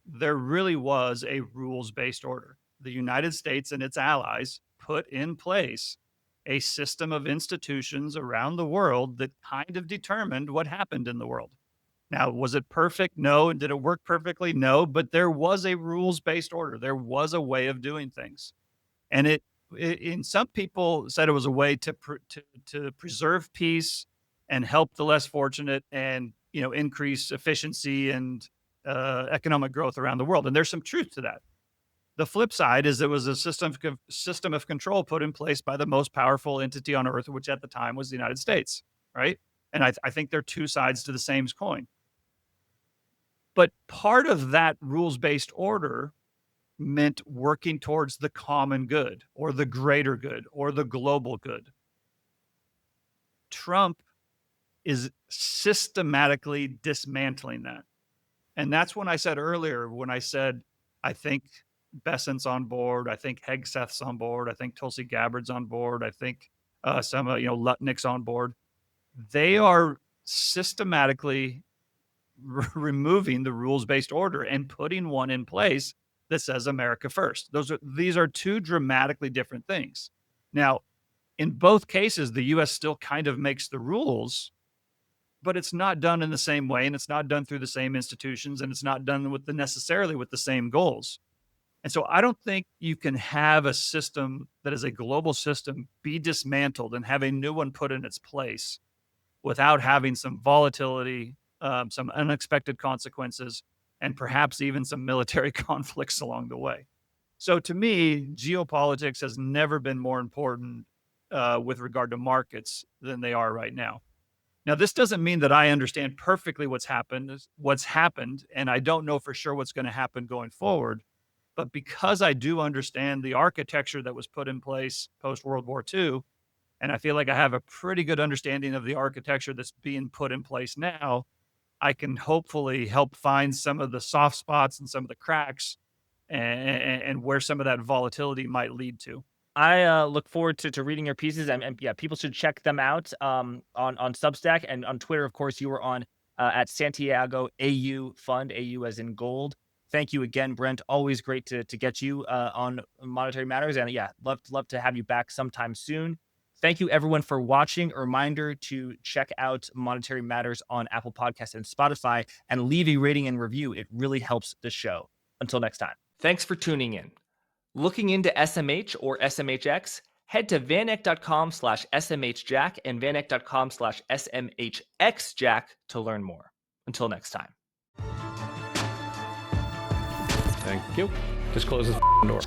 there really was a rules-based order. The United States and its allies put in place a system of institutions around the world that kind of determined what happened in the world. Now, was it perfect? No. And did it work perfectly? No. But there was a rules-based order. There was a way of doing things, and in some people said it was a way to preserve peace and help the less fortunate, and increase efficiency and economic growth around the world. And there's some truth to that. The flip side is it was a system of control put in place by the most powerful entity on earth, which at the time was the United States, right? And I think they're two sides to the same coin. But part of that rules-based order meant working towards the common good or the greater good or the global good. Trump is systematically dismantling that. And that's when I said earlier, when I said, I think Bessent's on board, I think Hegseth's on board, I think Tulsi Gabbard's on board, I think some, Lutnick's on board. They are systematically removing the rules-based order and putting one in place that says America first. These are two dramatically different things. Now, in both cases, the US still kind of makes the rules, but it's not done in the same way, and it's not done through the same institutions, and it's not done necessarily with the same goals. And so I don't think you can have a system that is a global system be dismantled and have a new one put in its place without having some volatility, some unexpected consequences, and perhaps even some military conflicts along the way. So to me, geopolitics has never been more important with regard to markets than they are right now. Now, this doesn't mean that I understand perfectly what's happened, and I don't know for sure what's going to happen going forward. But because I do understand the architecture that was put in place post World War II, and I feel like I have a pretty good understanding of the architecture that's being put in place now, I can hopefully help find some of the soft spots and some of the cracks, and where some of that volatility might lead to. I look forward to reading your pieces, and yeah, people should check them out on Substack, and on Twitter. Of course, you were on at Santiago AU Fund, AU as in gold. Thank you again, Brent. Always great to get you on Monetary Matters, and yeah, love to have you back sometime soon. Thank you everyone for watching. A reminder to check out Monetary Matters on Apple Podcasts and Spotify, and leave a rating and review. It really helps the show. Until next time. Thanks for tuning in. Looking into SMH or SMHX? Head to vaneck.com/SMHjack and vaneck.com/SMHXjack to learn more. Until next time. Thank you. Just close this door.